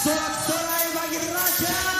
Sorak-sorai bagi Raja.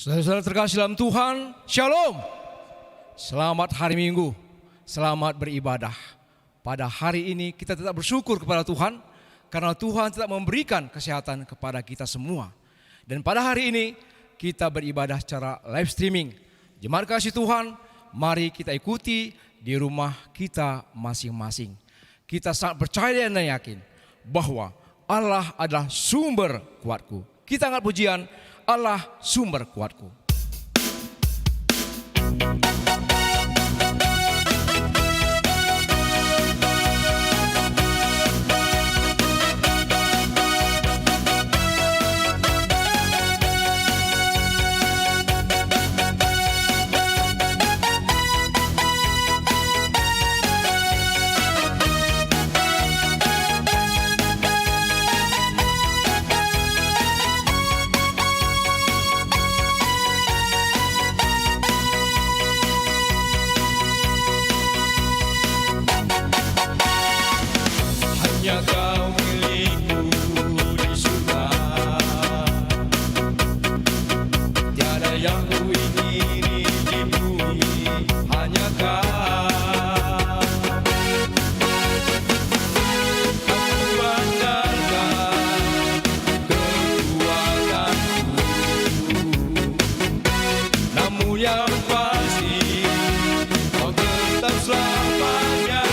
Saudara terkasih dalam Tuhan, Shalom. Selamat hari Minggu, selamat beribadah. Pada hari ini kita tetap bersyukur kepada Tuhan karena Tuhan tetap memberikan kesehatan kepada kita semua. Dan pada hari ini kita beribadah secara live streaming. Jemaat kasih Tuhan, mari kita ikuti di rumah kita masing-masing. Kita sangat percaya dan yakin bahwa Allah adalah sumber kuatku. Kita angkat pujian, Allah sumber kuatku. Hanya Kau milikku di surga, tiada yang ku ingini di bumi, hanya Kau. Aku andalkan kekuatanku, namun yang pasti Kau tetap selamanya.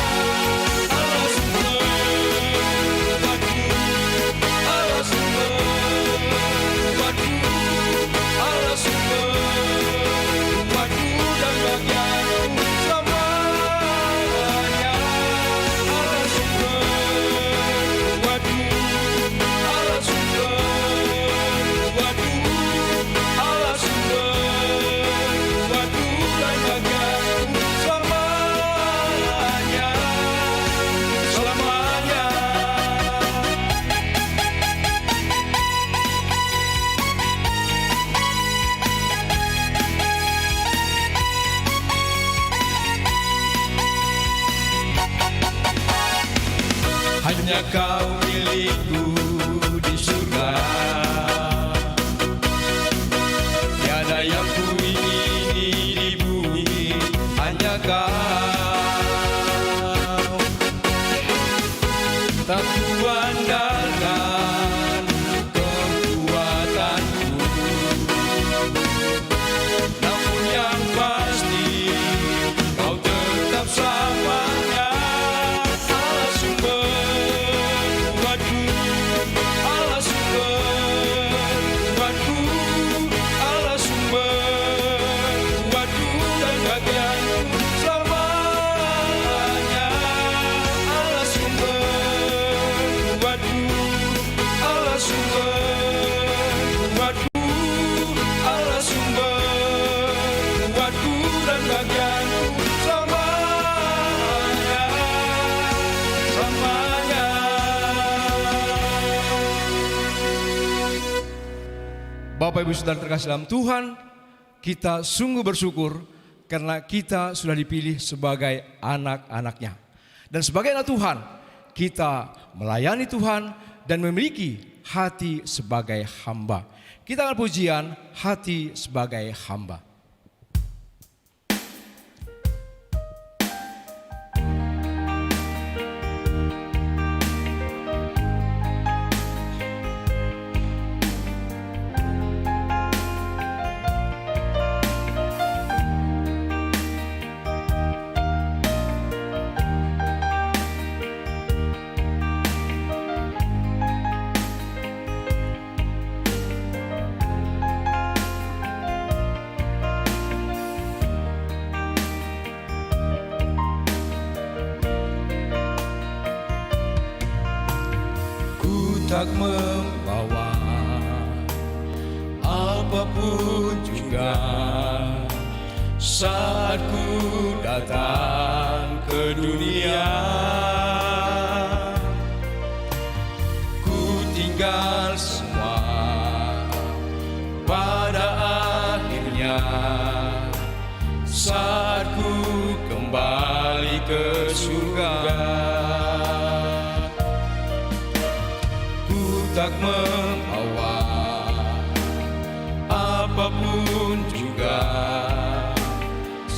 Hanya Kau milikku di surga, tiada yang ku ingini di bumi, hanya Kau. Tak ku andalkan kekuatanku, namun yang pasti Kau tetap selamanya. Allah sumber Bapak Ibu Saudara terkasih dalam Tuhan, kita sungguh bersyukur karena kita sudah dipilih sebagai anak-anak-Nya. Dan sebagai anak Tuhan, kita melayani Tuhan dan memiliki hati sebagai hamba. Kita akan pujian hati sebagai hamba. Tak membawa apapun juga saat ku datang ke dunia. Ku tinggal semua pada akhirnya saat ku kembali ke surga. Tak membawa apapun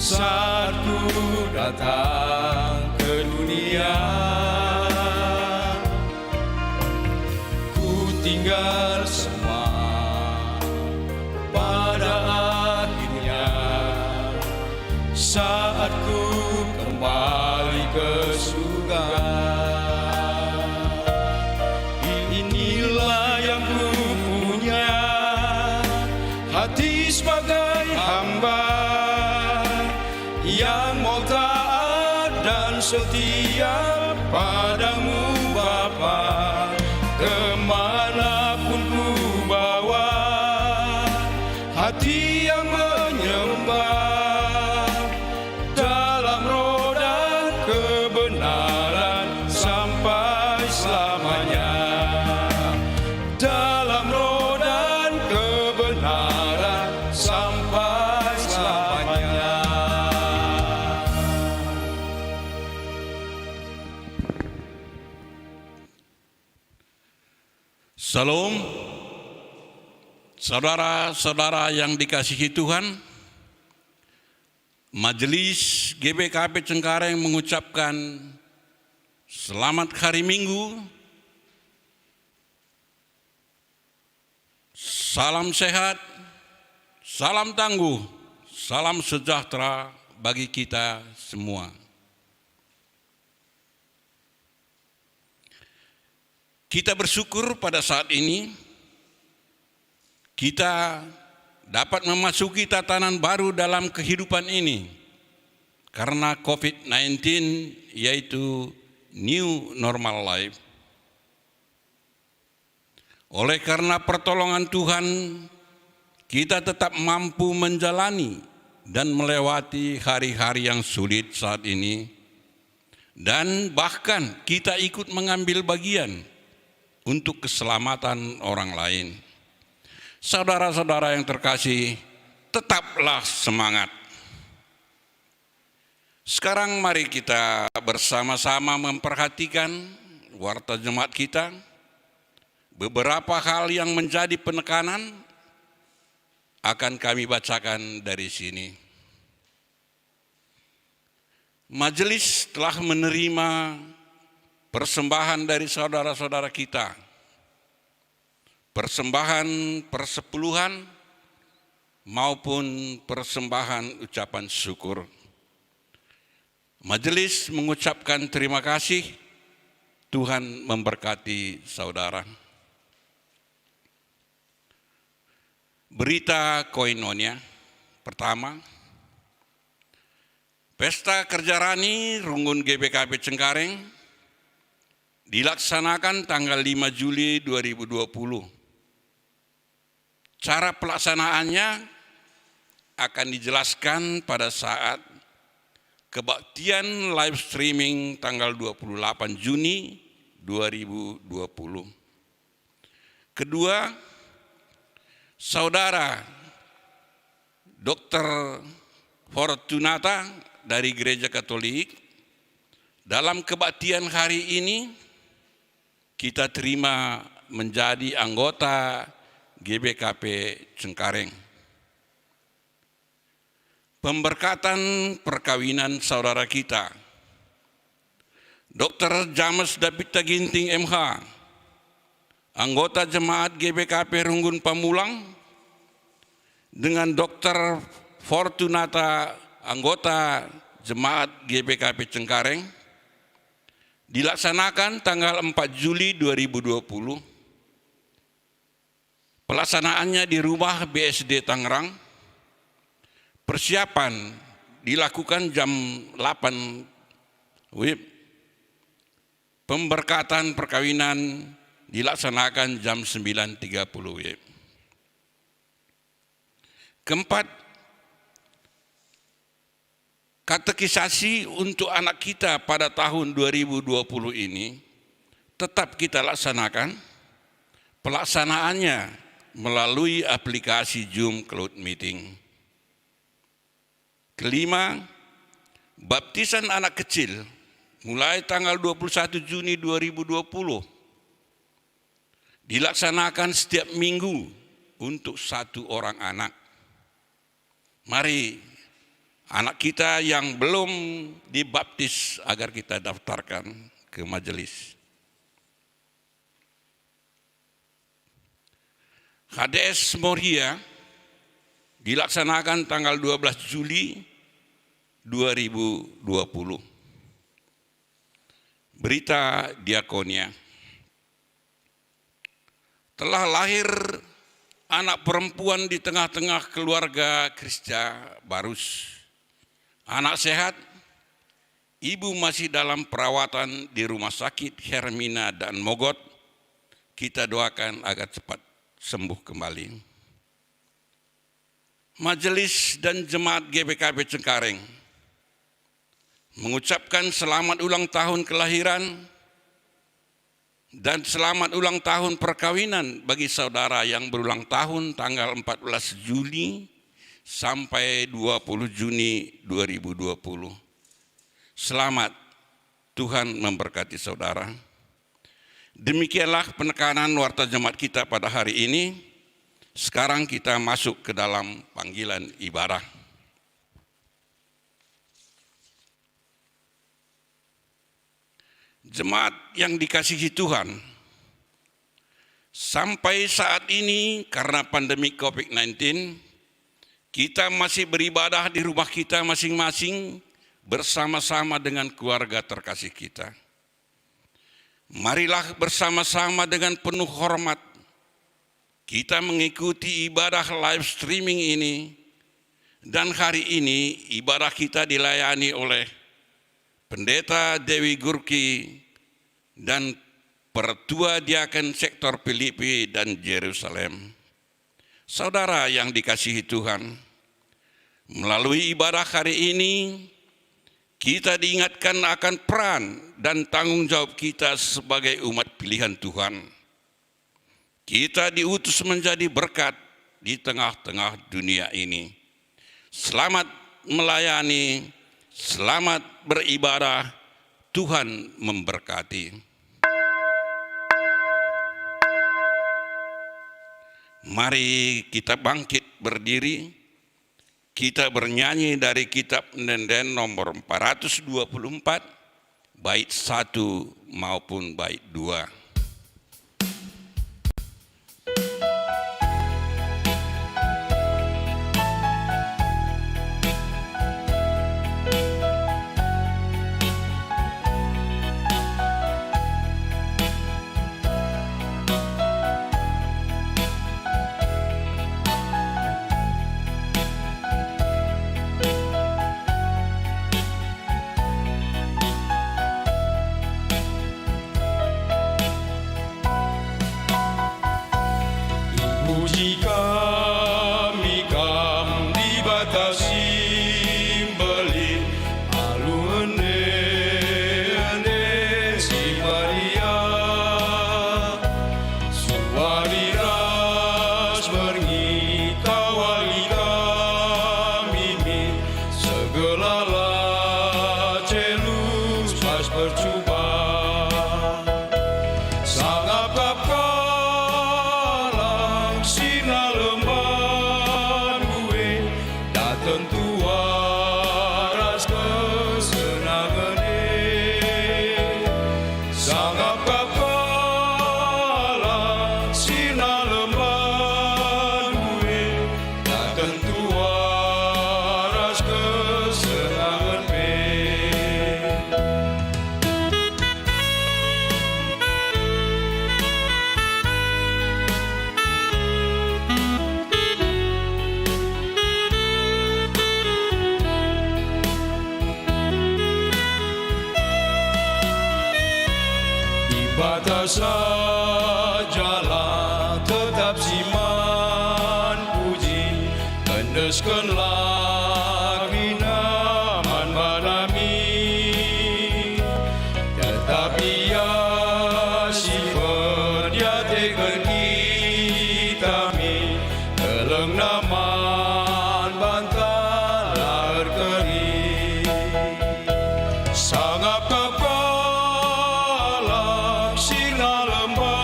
saat ku datang ke dunia. Ku tinggal semua pada akhirnya saat ku kembali ke surga. Inilah yang ku punya, hati sebagai hamba yang mau taat dan setia padamu Bapa. Kemanapun ku bawa, hati yang menyembah dalam roh dan kebenaran sampai selamanya. Dalam roh dan kebenaran sampai selamanya. Salam, saudara-saudara yang dikasihi Tuhan. Majelis GBKP Cengkareng mengucapkan selamat hari Minggu, salam sehat, salam tangguh, salam sejahtera bagi kita semua. Kita bersyukur pada saat ini kita dapat memasuki tatanan baru dalam kehidupan ini karena COVID-19, yaitu new normal life. Oleh karena pertolongan Tuhan, kita tetap mampu menjalani dan melewati hari-hari yang sulit saat ini, dan bahkan kita ikut mengambil bagian untuk keselamatan orang lain. Saudara-saudara yang terkasih, tetaplah semangat. Sekarang mari kita bersama-sama memperhatikan warta jemaat kita. Beberapa hal yang menjadi penekanan akan kami bacakan dari sini. Majelis telah menerima persembahan dari saudara-saudara kita, persembahan persepuluhan maupun persembahan ucapan syukur. Majelis mengucapkan terima kasih. Tuhan memberkati saudara. Berita koinonia pertama, Pesta Kerja Rani Runggun GBKP Cengkareng dilaksanakan tanggal 5 Juli 2020. Cara pelaksanaannya akan dijelaskan pada saat kebaktian live streaming tanggal 28 Juni 2020. Kedua, Saudara Dr. Fortunata dari Gereja Katolik, dalam kebaktian hari ini kita terima menjadi anggota GBKP Cengkareng. Pemberkatan perkawinan saudara kita, Dr. James David Taginting MH, anggota jemaat GBKP Runggun Pamulang, dengan Dr. Fortunata, anggota jemaat GBKP Cengkareng, dilaksanakan tanggal 4 Juli 2020. Pelaksanaannya di rumah BSD Tangerang. Persiapan dilakukan jam 8 WIB. Pemberkatan perkawinan dilaksanakan jam 9.30 WIB. Keempat, katekisasi untuk anak kita pada tahun 2020 ini tetap kita laksanakan. Pelaksanaannya melalui aplikasi Zoom Cloud Meeting. Kelima, baptisan anak kecil mulai tanggal 21 Juni 2020 dilaksanakan setiap minggu untuk 1 orang anak. Mari anak kita yang belum dibaptis agar kita daftarkan ke majelis. HDS Moria dilaksanakan tanggal 12 Juli 2020. Berita diakonia. Telah lahir anak perempuan di tengah-tengah keluarga Kristia Barus. Anak sehat, ibu masih dalam perawatan di Rumah Sakit Hermina dan Mogot. Kita doakan agar cepat sembuh kembali. Majelis dan Jemaat GBKP Cengkareng mengucapkan selamat ulang tahun kelahiran dan selamat ulang tahun perkawinan bagi saudara yang berulang tahun tanggal 14 Juni sampai 20 Juni 2020. Selamat, Tuhan memberkati saudara. Demikianlah penekanan warta jemaat kita pada hari ini. Sekarang kita masuk ke dalam panggilan ibadah. Jemaat yang dikasihi Tuhan, sampai saat ini karena pandemi COVID-19, kita masih beribadah di rumah kita masing-masing bersama-sama dengan keluarga terkasih kita. Marilah bersama-sama dengan penuh hormat kita mengikuti ibadah live streaming ini, dan hari ini ibadah kita dilayani oleh Pendeta Dewi Gurki dan Pertua Diaken Sektor Filipi dan Yerusalem. Saudara yang dikasihi Tuhan, melalui ibadah hari ini kita diingatkan akan peran dan tanggung jawab kita sebagai umat pilihan Tuhan. Kita diutus menjadi berkat di tengah-tengah dunia ini. Selamat melayani, selamat beribadah, Tuhan memberkati. Mari kita bangkit berdiri, kita bernyanyi dari kitab Pendenden nomor 424, bait 1 maupun bait 2. Puji kami dibatasi beli alu ene si Maria suari ras berngi kawali kami segelala celus pas percuba sangat batas jalan tetap siman puji endeskanlah binaman manami tetap ia sifat dia tegan kita mi teleng naman bantal lahir kering sangat kekal Sina lembah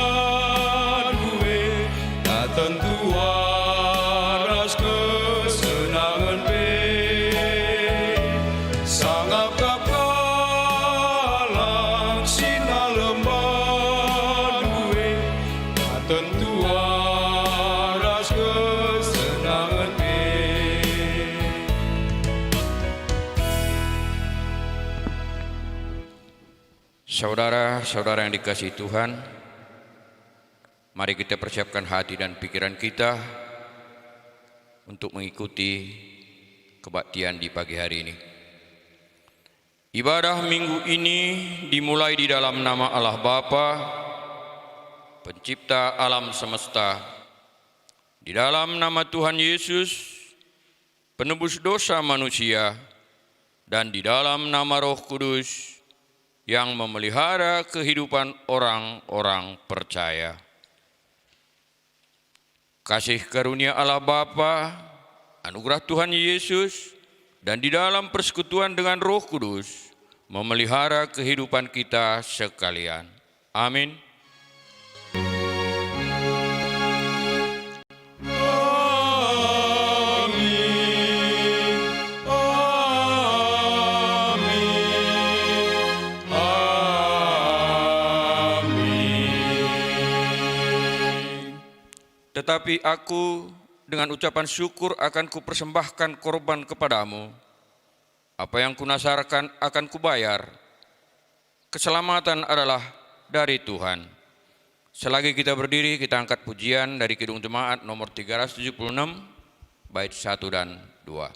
Saudara-saudara yang dikasihi Tuhan, mari kita persiapkan hati dan pikiran kita untuk mengikuti kebaktian di pagi hari ini. Ibadah minggu ini dimulai di dalam nama Allah Bapa, Pencipta alam semesta, di dalam nama Tuhan Yesus, penebus dosa manusia, dan di dalam nama Roh Kudus yang memelihara kehidupan orang-orang percaya. Kasih karunia Allah Bapa, anugerah Tuhan Yesus, dan di dalam persekutuan dengan Roh Kudus memelihara kehidupan kita sekalian. Amin. Tetapi aku dengan ucapan syukur akan kupersembahkan korban kepadamu. Apa yang kunasarkan akan kubayar. Keselamatan adalah dari Tuhan. Selagi kita berdiri, kita angkat pujian dari Kidung Jemaat nomor 376, bait 1 dan 2.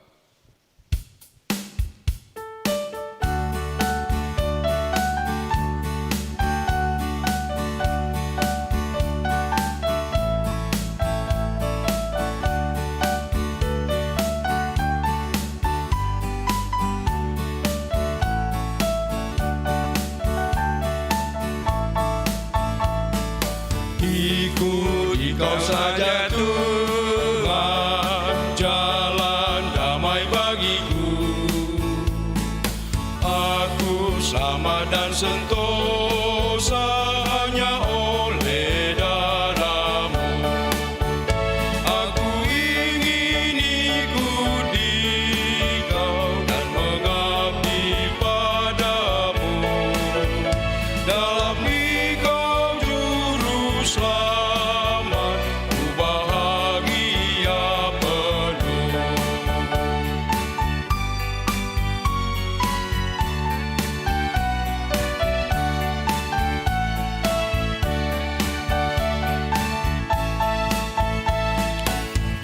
Ikuti kau saja Tuhan, jalan damai bagiku. Aku selamat dan sentosa hanya oleh darah-Mu. Aku ingin ikuti Kau dan mengabdi padamu. Dalam Engkau Juru Selamat, ku bahagia penuh.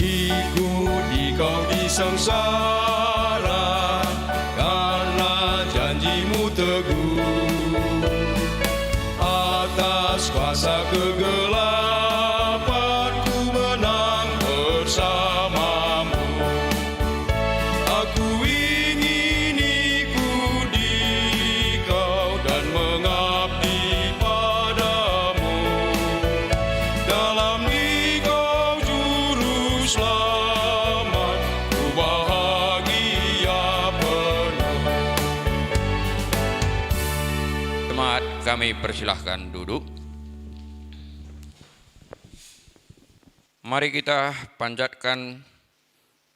Ikuti Kau di sengsara, karena janji-Mu teguh. Atas kuasa kegelapan ku menang bersama-Mu. Aku ingin ikuti Kau dan mengabdi padamu. Dalam Engkau Juru Selamat, ku bahagia penuh. Jemaat, kami persilahkan duduk. Mari kita panjatkan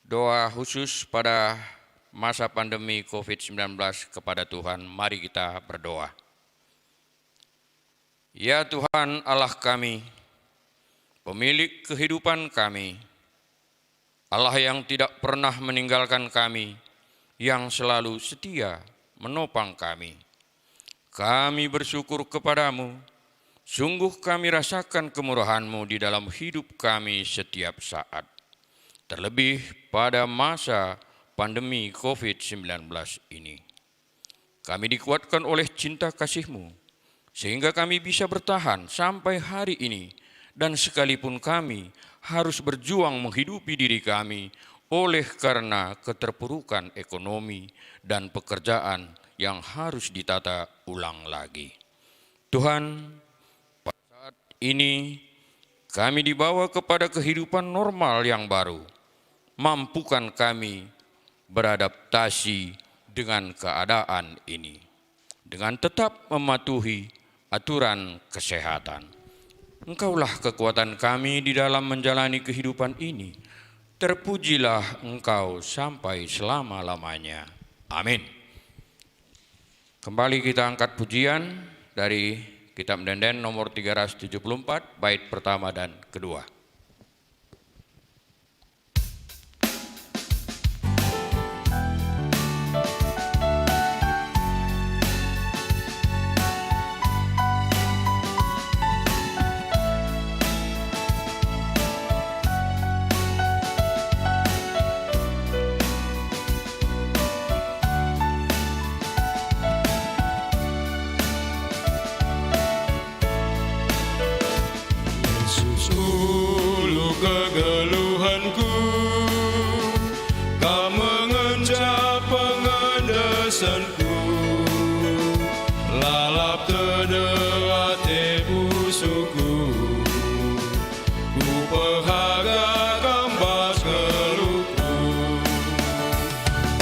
doa khusus pada masa pandemi COVID-19 kepada Tuhan. Mari kita berdoa. Ya Tuhan Allah kami, pemilik kehidupan kami, Allah yang tidak pernah meninggalkan kami, yang selalu setia menopang kami. Kami bersyukur kepadamu. Sungguh kami rasakan kemurahan-Mu di dalam hidup kami setiap saat. Terlebih pada masa pandemi COVID-19 ini. Kami dikuatkan oleh cinta kasih-Mu, sehingga kami bisa bertahan sampai hari ini. Dan sekalipun kami harus berjuang menghidupi diri kami oleh karena keterpurukan ekonomi dan pekerjaan yang harus ditata ulang lagi. Tuhan, ini kami dibawa kepada kehidupan normal yang baru. Mampukan kami beradaptasi dengan keadaan ini, dengan tetap mematuhi aturan kesehatan. Engkaulah kekuatan kami di dalam menjalani kehidupan ini. Terpujilah Engkau sampai selama-lamanya. Amin. Kembali kita angkat pujian dari Kitab Denden nomor 374, bait pertama dan kedua. pesanku, lalap terdengar tebusuku, ku pehaga kambas keluhku.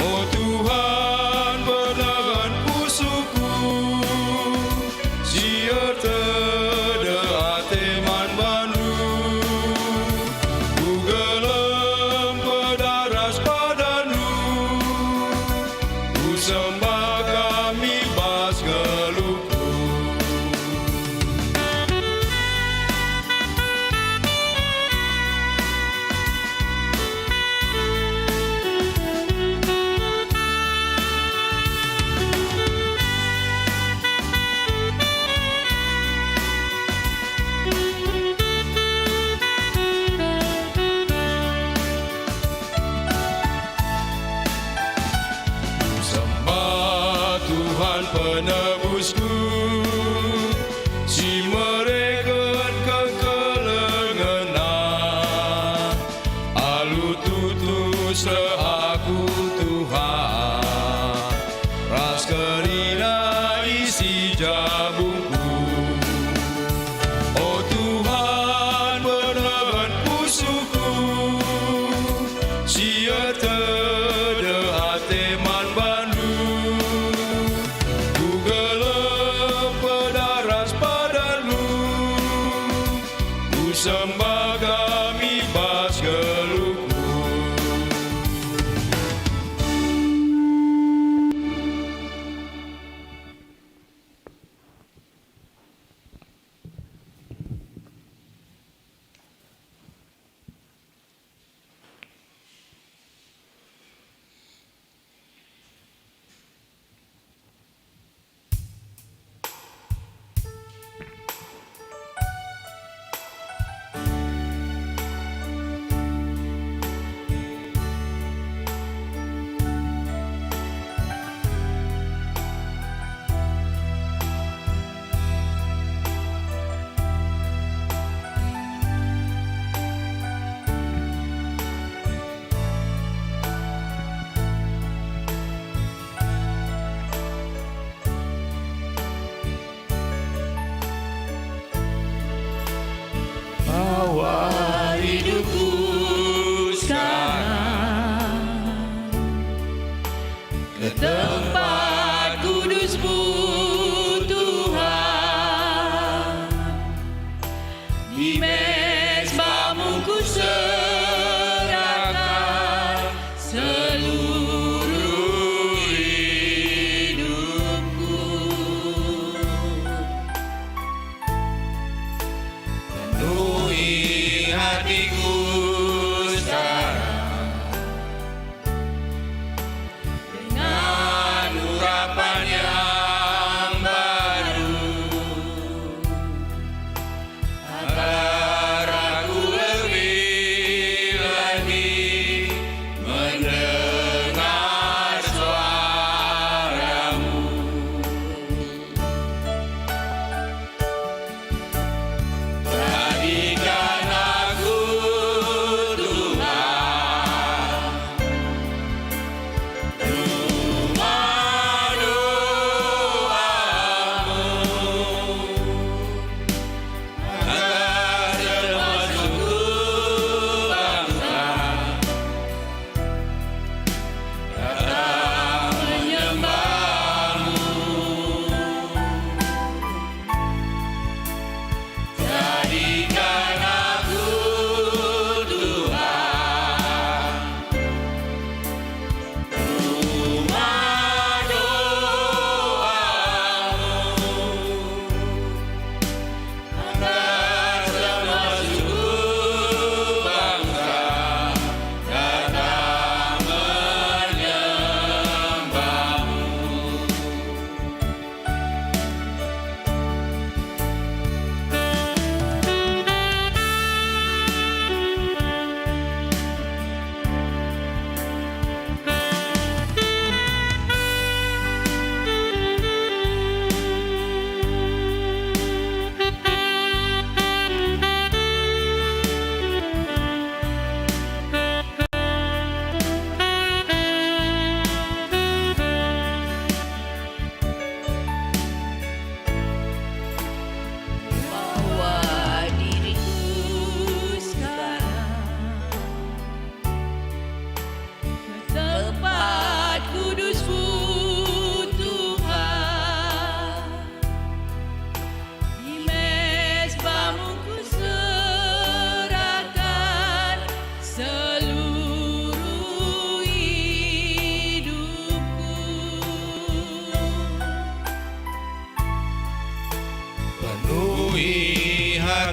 Oh Tuhan benaran pusuku, siar terdengar teman bandu, ku gelem pedaras padamu, ku sembah kami bas geluhku. Sembah Tuhan penebusku, si mereka kekelengena, alu tutus aku Tuhan, ras kerina isi jabungku. Oh Tuhan benaran pusuku, sia terdehat teman bandu, ku gelem pedaras padamu, ku sembah kami bas geluhku. Bawa hidupku sekarang ke tempat kudus-Mu Tuhan, di mezbah-Mu ku serahkan seluruh hidupku. Penuhi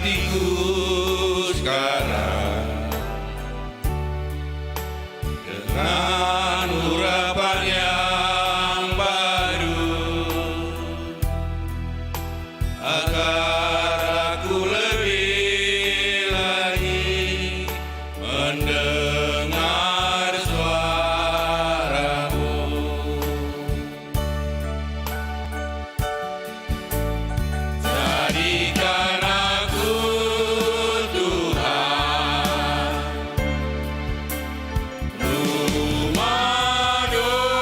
hatiku sekarang dengan urapan yang baru, agar aku lebih lagi mendengar suara-Mu. Jadikan aku Tuhan rumah doa-Mu,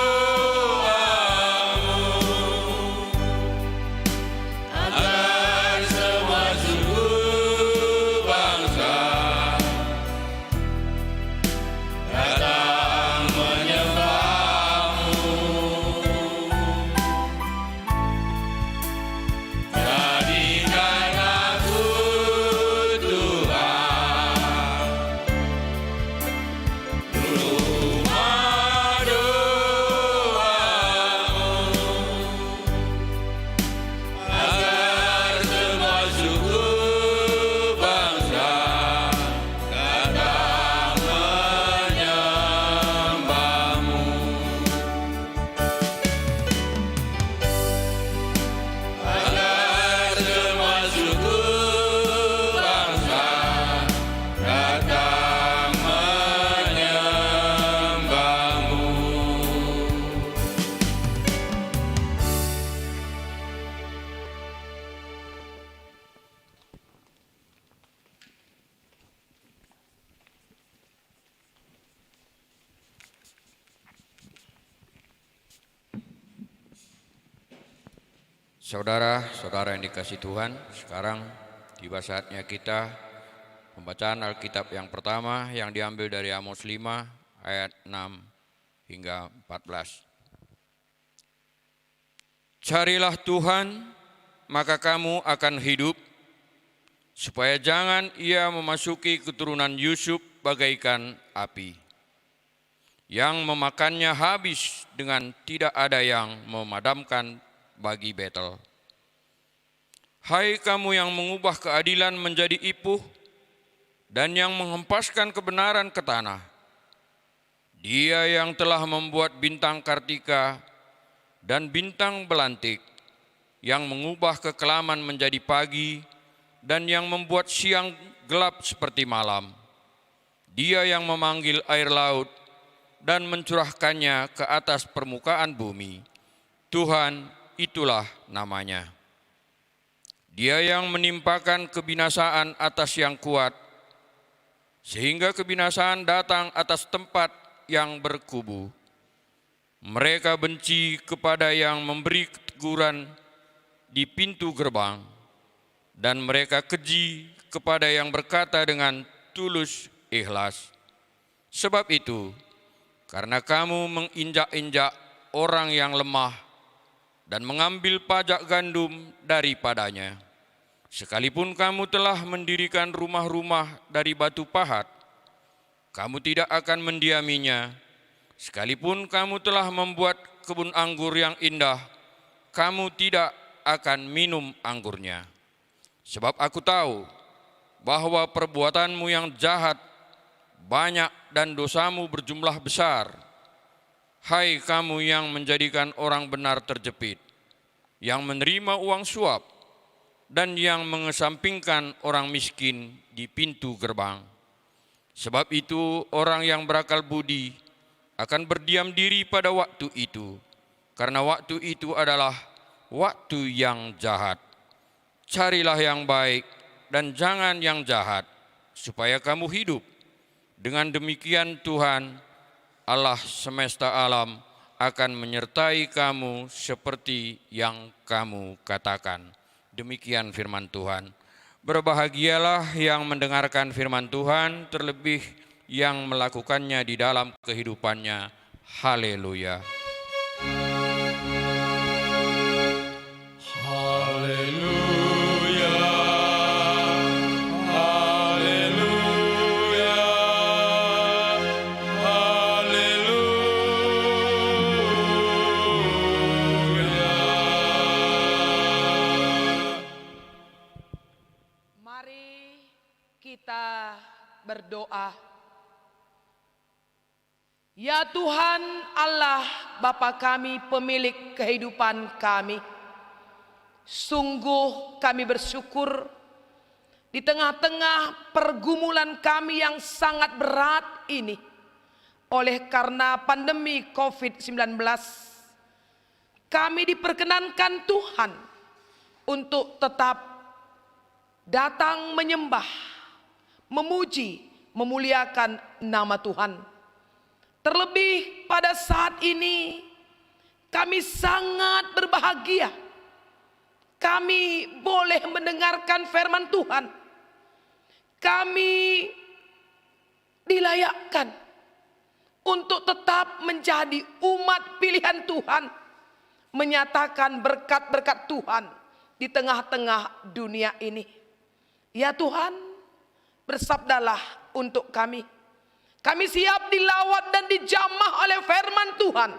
agar semua suku bangsa datang menyembah-Mu. Jadikan aku Tuhan rumah doa-Mu, agar semua suku bangsa datang menyembah-Mu. Agar semua suku bangsa datang menyembah-Mu. Saudara-saudara yang dikasihi Tuhan, sekarang tiba saatnya kita pembacaan Alkitab yang pertama yang diambil dari Amos 5 ayat 6 hingga 14. Carilah Tuhan, maka kamu akan hidup, supaya jangan Ia memasuki keturunan Yusuf bagaikan api, yang memakannya habis dengan tidak ada yang memadamkan bagi Betel. Hai kamu yang mengubah keadilan menjadi ipuh dan yang menghempaskan kebenaran ke tanah. Dia yang telah membuat bintang Kartika dan bintang belantik, yang mengubah kekelaman menjadi pagi dan yang membuat siang gelap seperti malam. Dia yang memanggil air laut dan mencurahkannya ke atas permukaan bumi. Tuhan, itulah namanya. Dia yang menimpakan kebinasaan atas yang kuat, sehingga kebinasaan datang atas tempat yang berkubu. Mereka benci kepada yang memberi teguran di pintu gerbang, dan mereka keji kepada yang berkata dengan tulus ikhlas. Sebab itu, karena kamu menginjak-injak orang yang lemah dan mengambil pajak gandum daripadanya, sekalipun kamu telah mendirikan rumah-rumah dari batu pahat, kamu tidak akan mendiaminya. Sekalipun kamu telah membuat kebun anggur yang indah, kamu tidak akan minum anggurnya. Sebab aku tahu bahwa perbuatanmu yang jahat banyak dan dosamu berjumlah besar. Hai kamu yang menjadikan orang benar terjepit, yang menerima uang suap, dan yang mengesampingkan orang miskin di pintu gerbang. Sebab itu orang yang berakal budi akan berdiam diri pada waktu itu, karena waktu itu adalah waktu yang jahat. Carilah yang baik dan jangan yang jahat, supaya kamu hidup. Dengan demikian Tuhan, Allah semesta alam akan menyertai kamu seperti yang kamu katakan. Demikian firman Tuhan. Berbahagialah yang mendengarkan firman Tuhan, terlebih yang melakukannya di dalam kehidupannya. Haleluya. Haleluya, haleluya, haleluya. Mari Kita berdoa. Ya Tuhan Allah Bapa kami, pemilik kehidupan kami, sungguh kami bersyukur di tengah-tengah pergumulan kami yang sangat berat ini, oleh karena pandemi COVID-19, kami diperkenankan Tuhan untuk tetap datang menyembah, memuji, memuliakan nama Tuhan. Terlebih pada saat ini kami sangat berbahagia. Kami boleh mendengarkan firman Tuhan. Kami dilayakkan untuk tetap menjadi umat pilihan Tuhan, menyatakan berkat-berkat Tuhan di tengah-tengah dunia ini. Ya Tuhan, bersabdalah untuk kami. Kami siap dilawat dan dijamah oleh firman Tuhan.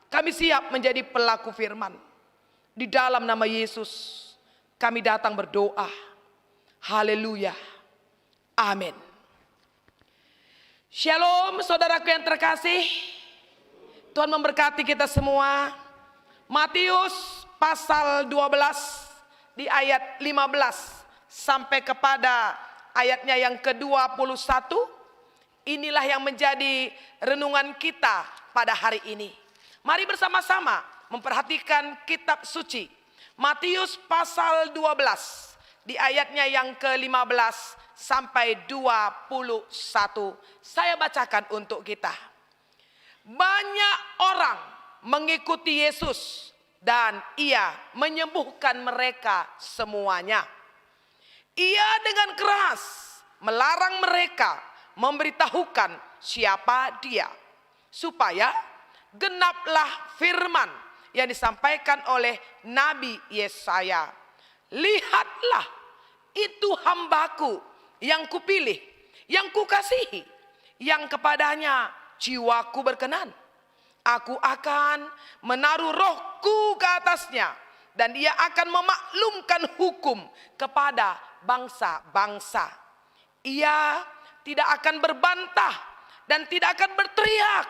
Kami siap menjadi pelaku firman. Di dalam nama Yesus kami datang berdoa. Haleluya. Amin. Shalom saudaraku yang terkasih. Tuhan memberkati kita semua. Matius pasal 12 di ayat 15 sampai kepada ayatnya yang ke-21. Inilah yang menjadi renungan kita pada hari ini. Mari bersama-sama memperhatikan kitab suci. Matius pasal 12 di ayatnya yang ke-15 sampai 21. Saya bacakan untuk kita. Banyak orang mengikuti Yesus dan ia menyembuhkan mereka semuanya. Ia dengan keras melarang mereka memberitahukan siapa dia, supaya genaplah firman yang disampaikan oleh Nabi Yesaya. Lihatlah, itu hambaku yang kupilih, yang kukasihi, yang kepadanya jiwaku berkenan. Aku akan menaruh rohku ke atasnya, dan dia akan memaklumkan hukum kepada bangsa-bangsa. Ia tidak akan berbantah dan tidak akan berteriak,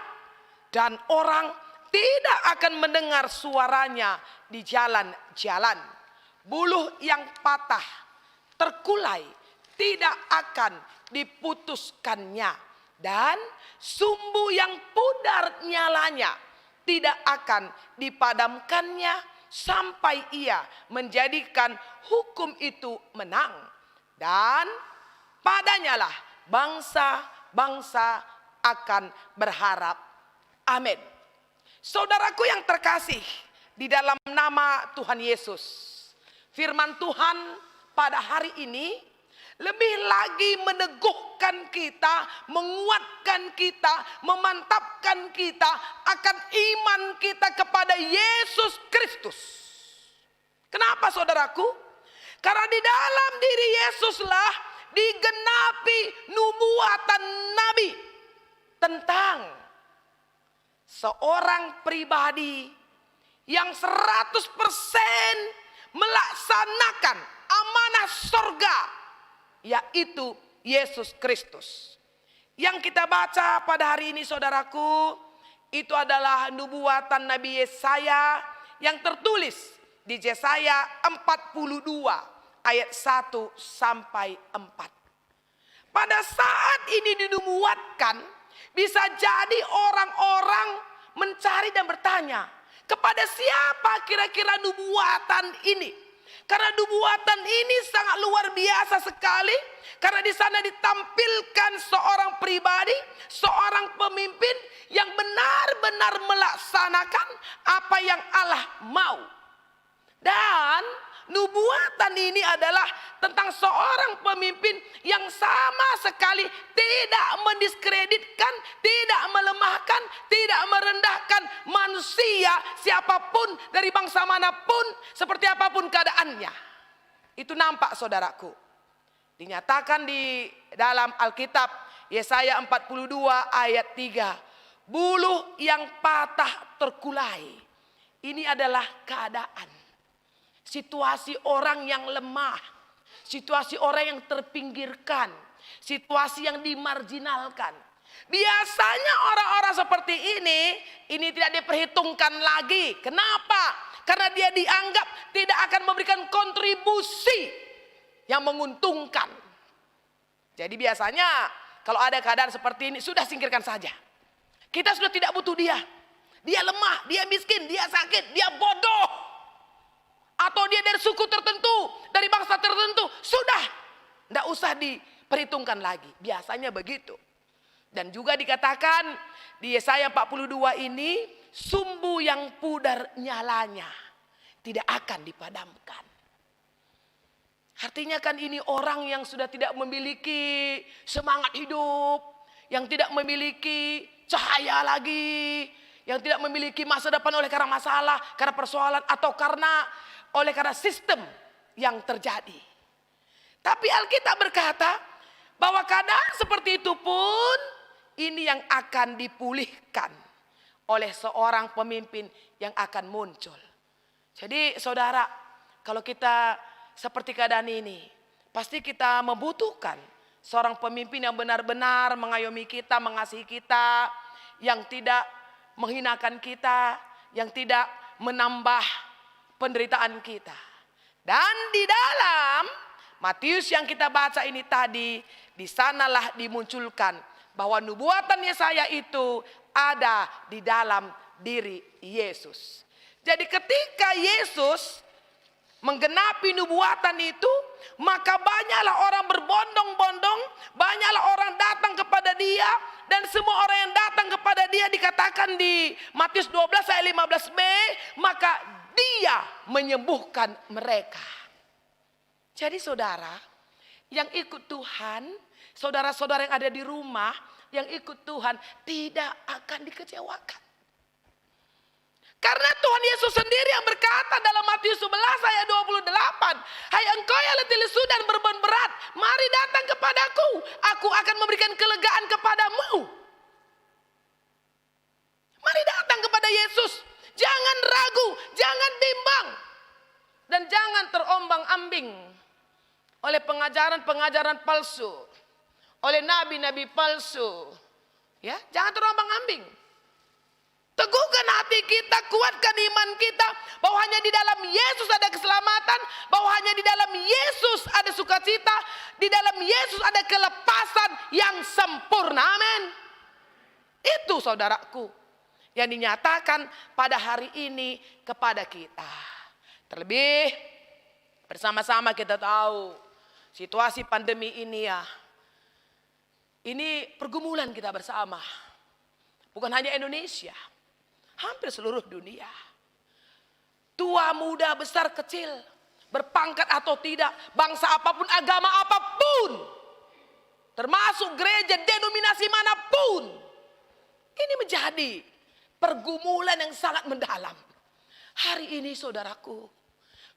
dan orang tidak akan mendengar suaranya di jalan-jalan. Buluh yang patah, terkulai, tidak akan diputuskannya, dan sumbu yang pudar nyalanya tidak akan dipadamkannya sampai ia menjadikan hukum itu menang. Dan padanyalah bangsa-bangsa akan berharap. Amin. Saudaraku yang terkasih di dalam nama Tuhan Yesus, firman Tuhan pada hari ini lebih lagi meneguhkan kita, menguatkan kita, memantapkan kita akan iman kita kepada Yesus Kristus. Kenapa saudaraku? Karena di dalam diri Yesuslah digenapi nubuatan Nabi tentang seorang pribadi yang 100% melaksanakan amanah sorga, yaitu Yesus Kristus. Yang kita baca pada hari ini saudaraku, itu adalah nubuatan Nabi Yesaya yang tertulis di Yesaya 42 ayat 1 sampai 4. Pada saat ini dinubuatkan, bisa jadi orang-orang mencari dan bertanya, kepada siapa kira-kira nubuatan ini? Karena nubuatan ini sangat luar biasa sekali. Karena di sana ditampilkan seorang pribadi, seorang pemimpin yang benar-benar melaksanakan apa yang Allah mau. Dan nubuatan ini adalah tentang seorang pemimpin yang sama sekali tidak mendiskreditkan, tidak melemahkan, tidak merendahkan manusia siapapun dari bangsa manapun, seperti apapun keadaannya. Itu nampak saudaraku. Dinyatakan di dalam Alkitab Yesaya 42 ayat 3. Buluh yang patah terkulai. Ini adalah keadaan. Situasi orang yang lemah, situasi orang yang terpinggirkan, situasi yang dimarginalkan. Biasanya orang-orang seperti ini tidak diperhitungkan lagi. Kenapa? Karena dia dianggap tidak akan memberikan kontribusi yang menguntungkan. Jadi biasanya kalau ada keadaan seperti ini, sudah singkirkan saja. Kita sudah tidak butuh dia. Dia lemah, dia miskin, dia sakit, dia bodoh. Atau dia dari suku tertentu, dari bangsa tertentu. Sudah, tidak usah diperhitungkan lagi. Biasanya begitu. Dan juga dikatakan di Yesaya 42 ini, sumbu yang pudar nyalanya tidak akan dipadamkan. Artinya kan ini orang yang sudah tidak memiliki semangat hidup, yang tidak memiliki cahaya lagi, yang tidak memiliki masa depan oleh karena masalah, karena persoalan, atau oleh karena sistem yang terjadi. Tapi Alkitab berkata bahwa keadaan seperti itu pun ini yang akan dipulihkan oleh seorang pemimpin yang akan muncul. Jadi saudara, kalau kita seperti keadaan ini, pasti kita membutuhkan seorang pemimpin yang benar-benar mengayomi kita, mengasihi kita, yang tidak menghinakan kita, yang tidak menambah penderitaan kita. Dan di dalam Matius yang kita baca ini tadi, di sanalah dimunculkan bahwa nubuatan Yesaya itu ada di dalam diri Yesus. Jadi ketika Yesus menggenapi nubuatan itu, maka banyaklah orang berbondong-bondong, banyaklah orang datang kepada dia, dan semua orang yang datang kepada dia dikatakan di Matius 12 ayat 15b, maka dia menyembuhkan mereka. Jadi saudara yang ikut Tuhan, saudara-saudara yang ada di rumah yang ikut Tuhan tidak akan dikecewakan. Karena Tuhan Yesus sendiri yang berkata dalam Matius 11 ayat 28, "Hai engkau yang letih lesu dan beban berat, mari datang kepadaku, aku akan memberikan kelegaan kepadamu." Mari datang kepada Yesus, jangan ragu, jangan bimbang, dan jangan terombang-ambing oleh pengajaran-pengajaran palsu, oleh nabi-nabi palsu. Ya, jangan terombang-ambing. Teguhkan hati kita, kuatkan iman kita, bahwa hanya di dalam Yesus ada keselamatan, bahwa hanya di dalam Yesus ada sukacita, di dalam Yesus ada kelepasan yang sempurna. Amin. Itu saudaraku yang dinyatakan pada hari ini kepada kita. Terlebih bersama-sama kita tahu situasi pandemi ini ya, ini pergumulan kita bersama. Bukan hanya Indonesia, hampir seluruh dunia. Tua, muda, besar, kecil, berpangkat atau tidak, bangsa apapun, agama apapun, termasuk gereja denominasi manapun, ini menjadi pergumulan yang sangat mendalam. Hari ini saudaraku,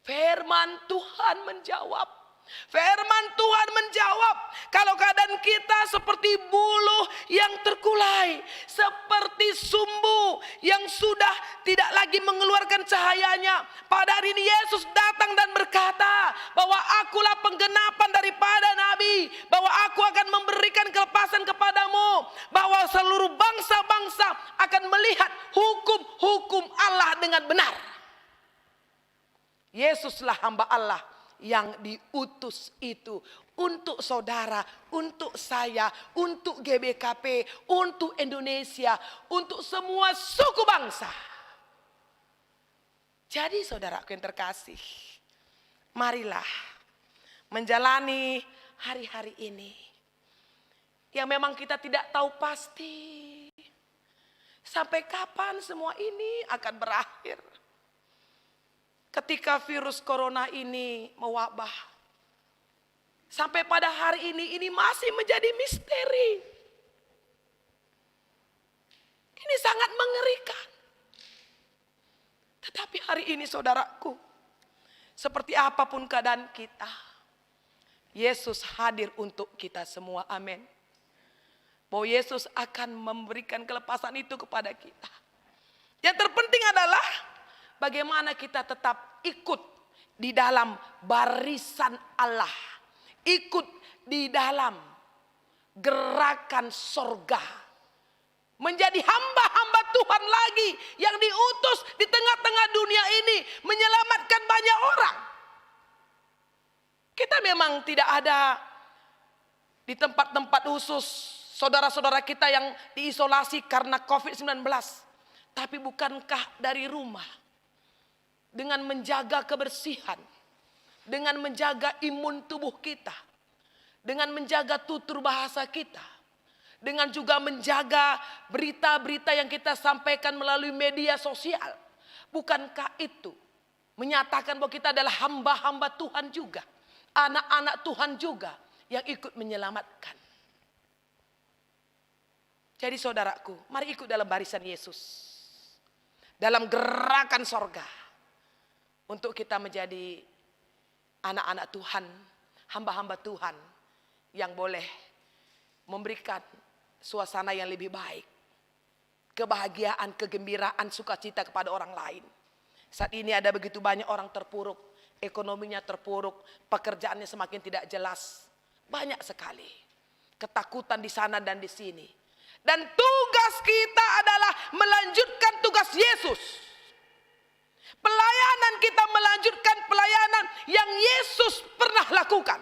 firman Tuhan menjawab. Firman Tuhan menjawab, kalau keadaan kita seperti buluh yang terkulai, seperti sumbu yang sudah tidak lagi mengeluarkan cahayanya. Pada hari ini Yesus datang dan berkata bahwa akulah penggenapan daripada nabi, bahwa aku akan memberikan kelepasan kepadamu, bahwa seluruh bangsa-bangsa akan melihat hukum-hukum Allah dengan benar. Yesuslah hamba Allah yang diutus itu untuk saudara, untuk saya, untuk GBKP, untuk Indonesia, untuk semua suku bangsa. Jadi saudaraku yang terkasih, marilah menjalani hari-hari ini yang memang kita tidak tahu pasti sampai kapan semua ini akan berakhir. Ketika virus corona ini mewabah, sampai pada hari ini masih menjadi misteri. Ini sangat mengerikan. Tetapi hari ini saudaraku, seperti apapun keadaan kita, Yesus hadir untuk kita semua. Amin. Bahwa Yesus akan memberikan kelepasan itu kepada kita. Yang terpenting adalah bagaimana kita tetap ikut di dalam barisan Allah. Ikut di dalam gerakan sorga. Menjadi hamba-hamba Tuhan lagi yang diutus di tengah-tengah dunia ini menyelamatkan banyak orang. Kita memang tidak ada di tempat-tempat khusus saudara-saudara kita yang diisolasi karena COVID-19. Tapi bukankah dari rumah dengan menjaga kebersihan, dengan menjaga imun tubuh kita, dengan menjaga tutur bahasa kita, dengan juga menjaga berita-berita yang kita sampaikan melalui media sosial. Bukankah itu menyatakan bahwa kita adalah hamba-hamba Tuhan juga, anak-anak Tuhan juga yang ikut menyelamatkan. Jadi saudaraku, mari ikut dalam barisan Yesus, dalam gerakan sorga, untuk kita menjadi anak-anak Tuhan, hamba-hamba Tuhan yang boleh memberikan suasana yang lebih baik, kebahagiaan, kegembiraan, sukacita kepada orang lain. Saat ini ada begitu banyak orang terpuruk, ekonominya terpuruk, pekerjaannya semakin tidak jelas, banyak sekali ketakutan di sana dan di sini. Dan tugas kita adalah melanjutkan tugas Yesus. Pelayanan kita melanjutkan pelayanan yang Yesus pernah lakukan.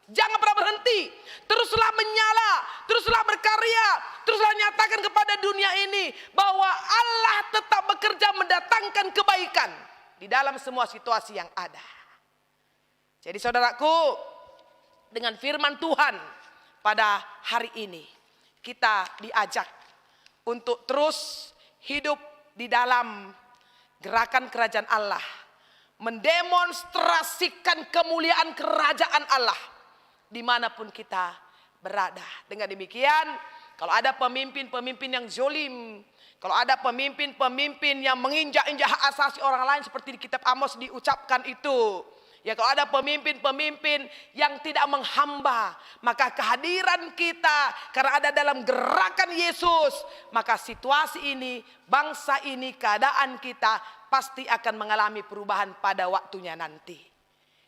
Jangan pernah berhenti. Teruslah menyala, teruslah berkarya, teruslah nyatakan kepada dunia ini bahwa Allah tetap bekerja mendatangkan kebaikan di dalam semua situasi yang ada. Jadi saudaraku, dengan firman Tuhan pada hari ini, kita diajak untuk terus hidup di dalam gerakan kerajaan Allah, mendemonstrasikan kemuliaan kerajaan Allah dimanapun kita berada. Dengan demikian, kalau ada pemimpin-pemimpin yang zolim, kalau ada pemimpin-pemimpin yang menginjak-injak hak asasi orang lain seperti di kitab Amos diucapkan itu, ya, kalau ada pemimpin-pemimpin yang tidak menghamba, maka kehadiran kita karena ada dalam gerakan Yesus, maka situasi ini, bangsa ini, keadaan kita pasti akan mengalami perubahan pada waktunya nanti.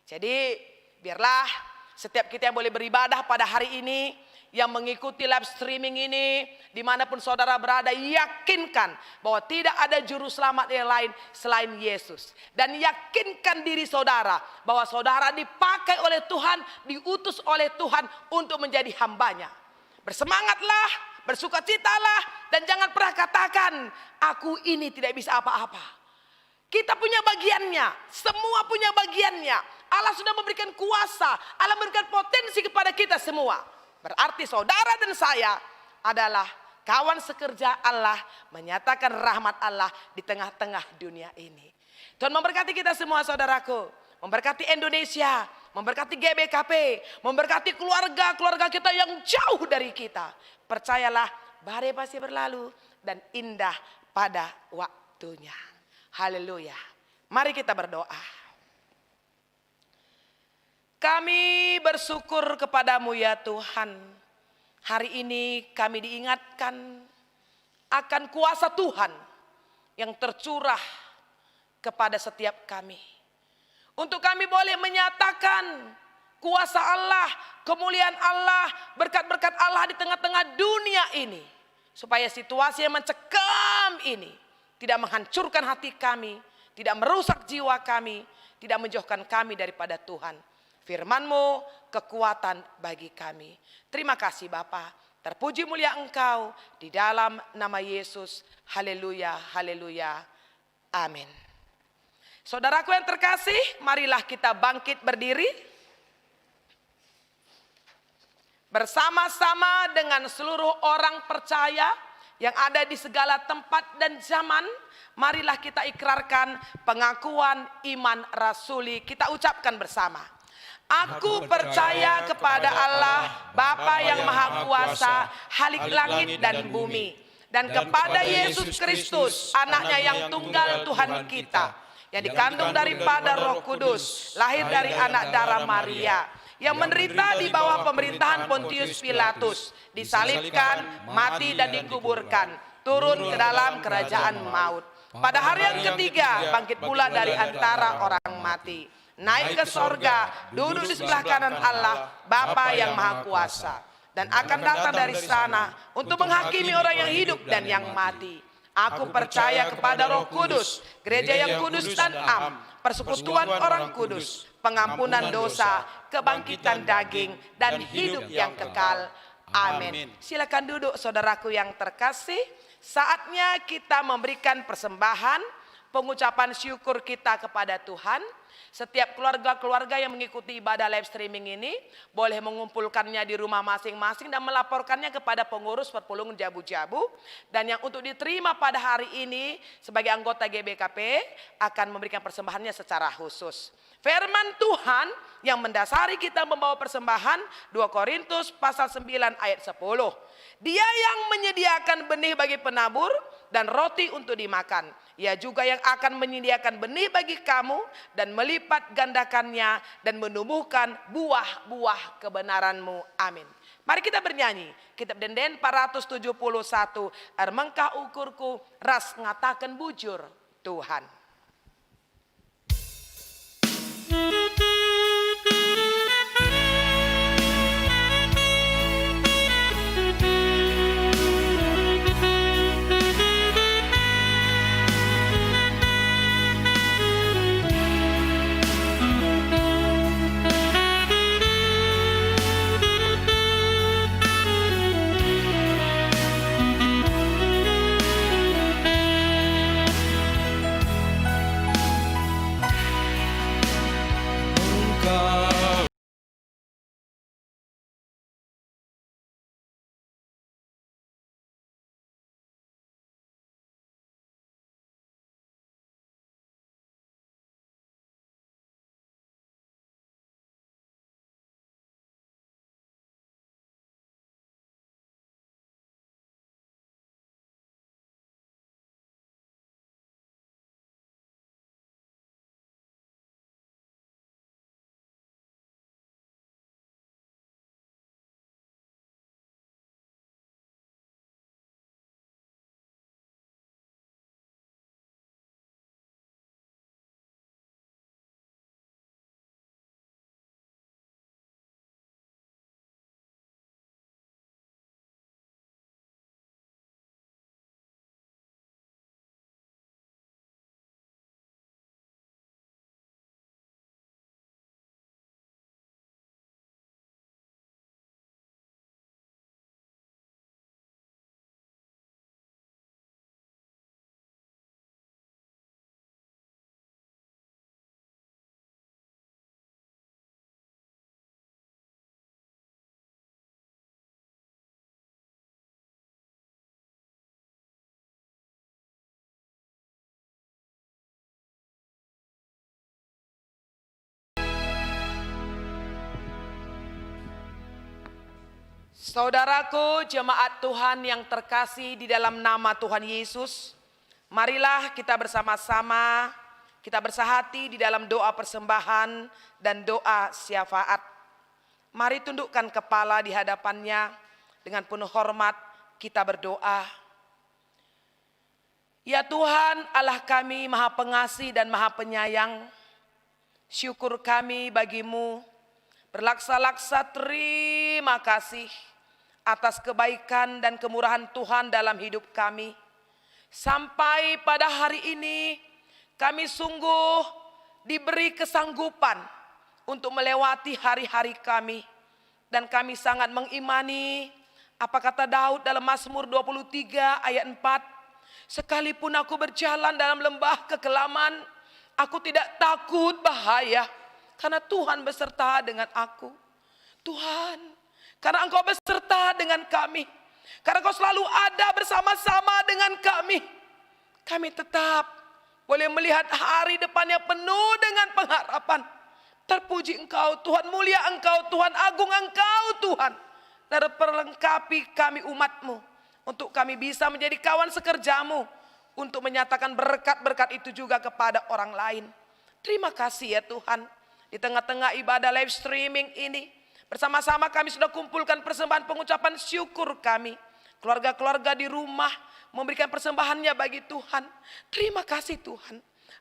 Jadi biarlah setiap kita yang boleh beribadah pada hari ini, yang mengikuti live streaming ini, dimanapun saudara berada, yakinkan bahwa tidak ada juru selamat yang lain selain Yesus. Dan yakinkan diri saudara bahwa saudara dipakai oleh Tuhan, diutus oleh Tuhan untuk menjadi hambanya. Bersemangatlah, bersukacitalah, dan jangan pernah katakan, aku ini tidak bisa apa-apa. Kita punya bagiannya, semua punya bagiannya. Allah sudah memberikan kuasa, Allah memberikan potensi kepada kita semua. Berarti saudara dan saya adalah kawan sekerja Allah, menyatakan rahmat Allah di tengah-tengah dunia ini. Tuhan memberkati kita semua saudaraku, memberkati Indonesia, memberkati GBKP, memberkati keluarga-keluarga kita yang jauh dari kita. Percayalah, badai pasti berlalu dan indah pada waktunya. Haleluya. Mari kita berdoa. Kami bersyukur kepadamu ya Tuhan. Hari ini kami diingatkan akan kuasa Tuhan yang tercurah kepada setiap kami. Untuk kami boleh menyatakan kuasa Allah, kemuliaan Allah, berkat-berkat Allah di tengah-tengah dunia ini. Supaya situasi yang mencekam ini tidak menghancurkan hati kami, tidak merusak jiwa kami, tidak menjauhkan kami daripada Tuhan. Firman-Mu kekuatan bagi kami. Terima kasih Bapa. Terpuji mulia Engkau di dalam nama Yesus. Haleluya, haleluya. Amin. Saudaraku yang terkasih, marilah kita bangkit berdiri. Bersama-sama dengan seluruh orang percaya yang ada di segala tempat dan zaman, marilah kita ikrarkan pengakuan iman rasuli. Kita ucapkan bersama. Aku percaya kepada Allah, Bapa yang Maha Kuasa, Khalik langit dan bumi, dan kepada Yesus Kristus, anaknya yang tunggal Tuhan kita, yang dikandung daripada Roh Kudus, lahir dari anak darah Maria, yang menderita di bawah pemerintahan Pontius Pilatus, disalibkan, mati dan dikuburkan, turun ke dalam kerajaan maut. Pada hari yang ketiga, bangkit pula dari antara orang mati, naik ke sorga, duduk di sebelah kanan Allah, Bapa yang Maha Kuasa. dan akan datang dari sana untuk menghakimi orang yang hidup dan yang mati. Aku percaya kepada Roh Kudus, gereja yang kudus dan am, persekutuan orang kudus, pengampunan dosa, kebangkitan daging, dan hidup yang kekal. Amin. Silakan duduk saudaraku yang terkasih. Saatnya kita memberikan persembahan, pengucapan syukur kita kepada Tuhan. Setiap keluarga-keluarga yang mengikuti ibadah live streaming ini boleh mengumpulkannya di rumah masing-masing dan melaporkannya kepada pengurus Perpulungan Jabu-Jabu. Dan yang untuk diterima pada hari ini sebagai anggota GBKP akan memberikan persembahannya secara khusus. Firman Tuhan yang mendasari kita membawa persembahan 2 Korintus pasal 9 ayat 10. Dia yang menyediakan benih bagi penabur dan roti untuk dimakan. Ia juga yang akan menyediakan benih bagi kamu dan melipat gandakannya dan menumbuhkan buah-buah kebenaranmu. Amin. Mari kita bernyanyi. Kitab Denden 471. Armengkah ukurku ras ngatakan bujur Tuhan. Saudaraku, jemaat Tuhan yang terkasih di dalam nama Tuhan Yesus, marilah kita bersama-sama, kita bersahati di dalam doa persembahan dan doa syafaat. Mari tundukkan kepala di hadapannya dengan penuh hormat, kita berdoa. Ya Tuhan, Allah kami Maha Pengasih dan Maha Penyayang, syukur kami bagimu, berlaksa-laksa terima kasih atas kebaikan dan kemurahan Tuhan dalam hidup kami. Sampai pada hari ini kami sungguh diberi kesanggupan untuk melewati hari-hari kami. Dan kami sangat mengimani apa kata Daud dalam Mazmur 23 ayat 4. Sekalipun aku berjalan dalam lembah kekelaman, aku tidak takut bahaya, karena Tuhan beserta dengan aku. Tuhan, karena Engkau beserta dengan kami, karena Engkau selalu ada bersama-sama dengan kami, kami tetap boleh melihat hari depannya penuh dengan pengharapan. Terpuji Engkau Tuhan, mulia Engkau Tuhan, agung Engkau Tuhan. Dan perlengkapi kami umat-Mu, untuk kami bisa menjadi kawan sekerja-Mu, untuk menyatakan berkat-berkat itu juga kepada orang lain. Terima kasih ya Tuhan, di tengah-tengah ibadah live streaming ini, bersama-sama kami sudah kumpulkan persembahan pengucapan syukur kami. Keluarga-keluarga di rumah memberikan persembahannya bagi Tuhan. Terima kasih Tuhan.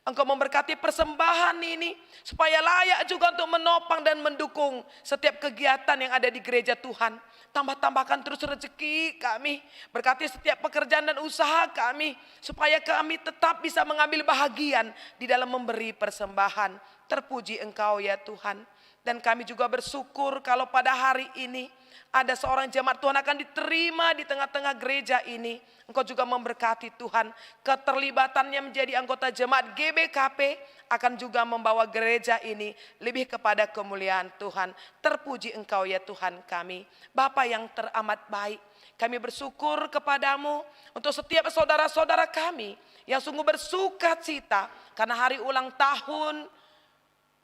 Engkau memberkati persembahan ini supaya layak juga untuk menopang dan mendukung setiap kegiatan yang ada di gereja Tuhan. Tambah-tambahkan terus rezeki kami. Berkati setiap pekerjaan dan usaha kami supaya kami tetap bisa mengambil bahagian di dalam memberi persembahan. Terpuji Engkau ya Tuhan. Dan kami juga bersyukur kalau pada hari ini ada seorang jemaat Tuhan akan diterima di tengah-tengah gereja ini. Engkau juga memberkati Tuhan. Keterlibatannya menjadi anggota jemaat GBKP akan juga membawa gereja ini lebih kepada kemuliaan Tuhan. Terpuji Engkau ya Tuhan kami. Bapa yang teramat baik, kami bersyukur kepadamu untuk setiap saudara-saudara kami yang sungguh bersuka cita karena hari ulang tahun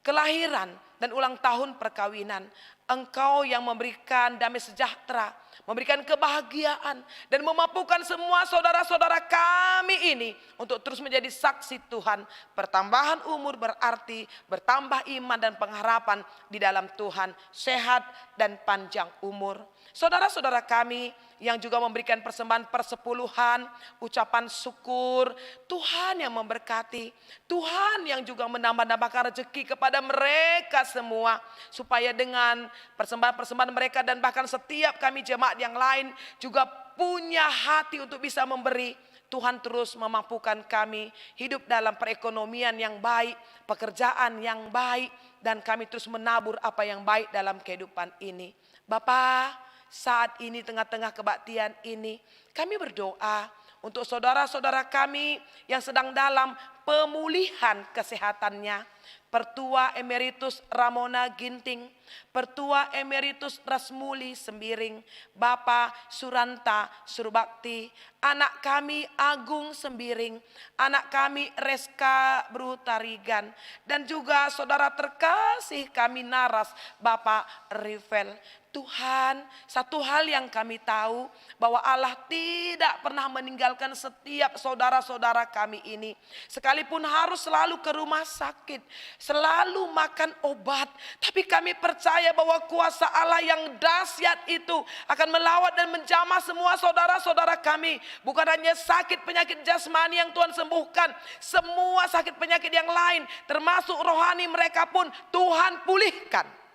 kelahiran dan ulang tahun perkawinan. Engkau yang memberikan damai sejahtera, memberikan kebahagiaan, dan memampukan semua saudara-saudara kami ini untuk terus menjadi saksi Tuhan. Pertambahan umur berarti bertambah iman dan pengharapan di dalam Tuhan, sehat dan panjang umur. Saudara-saudara kami yang juga memberikan persembahan persepuluhan, ucapan syukur, Tuhan yang memberkati, Tuhan yang juga menambah-nambahkan rezeki kepada mereka semua, supaya dengan persembahan-persembahan mereka dan bahkan setiap kami jemaat yang lain juga punya hati untuk bisa memberi. Tuhan terus memampukan kami hidup dalam perekonomian yang baik, pekerjaan yang baik, dan kami terus menabur apa yang baik dalam kehidupan ini. Bapa, saat ini tengah-tengah kebaktian ini kami berdoa untuk saudara-saudara kami yang sedang dalam pemulihan kesehatannya. Pertua Emeritus Ramona Ginting, Pertua Emeritus Rasmuli Sembiring, Bapak Suranta Surbakti, anak kami Agung Sembiring, anak kami Reska Brutarigan, dan juga saudara terkasih kami Naras, Bapak Rivel. Tuhan, satu hal yang kami tahu bahwa Allah tidak pernah meninggalkan setiap saudara-saudara kami ini. Sekalipun harus selalu ke rumah sakit, selalu makan obat, tapi kami percaya bahwa kuasa Allah yang dahsyat itu akan melawat dan menjamah semua saudara-saudara kami. Bukan hanya sakit penyakit jasmani yang Tuhan sembuhkan, semua sakit penyakit yang lain termasuk rohani mereka pun Tuhan pulihkan.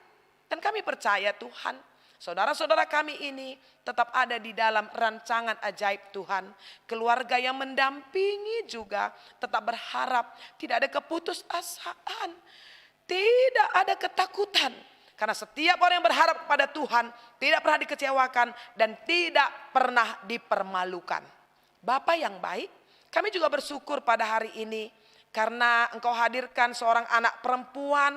Dan kami percaya Tuhan, saudara-saudara kami ini tetap ada di dalam rancangan ajaib Tuhan. Keluarga yang mendampingi juga tetap berharap, tidak ada keputusasaan, tidak ada ketakutan. Karena setiap orang yang berharap kepada Tuhan tidak pernah dikecewakan dan tidak pernah dipermalukan. Bapa yang baik, kami juga bersyukur pada hari ini karena Engkau hadirkan seorang anak perempuan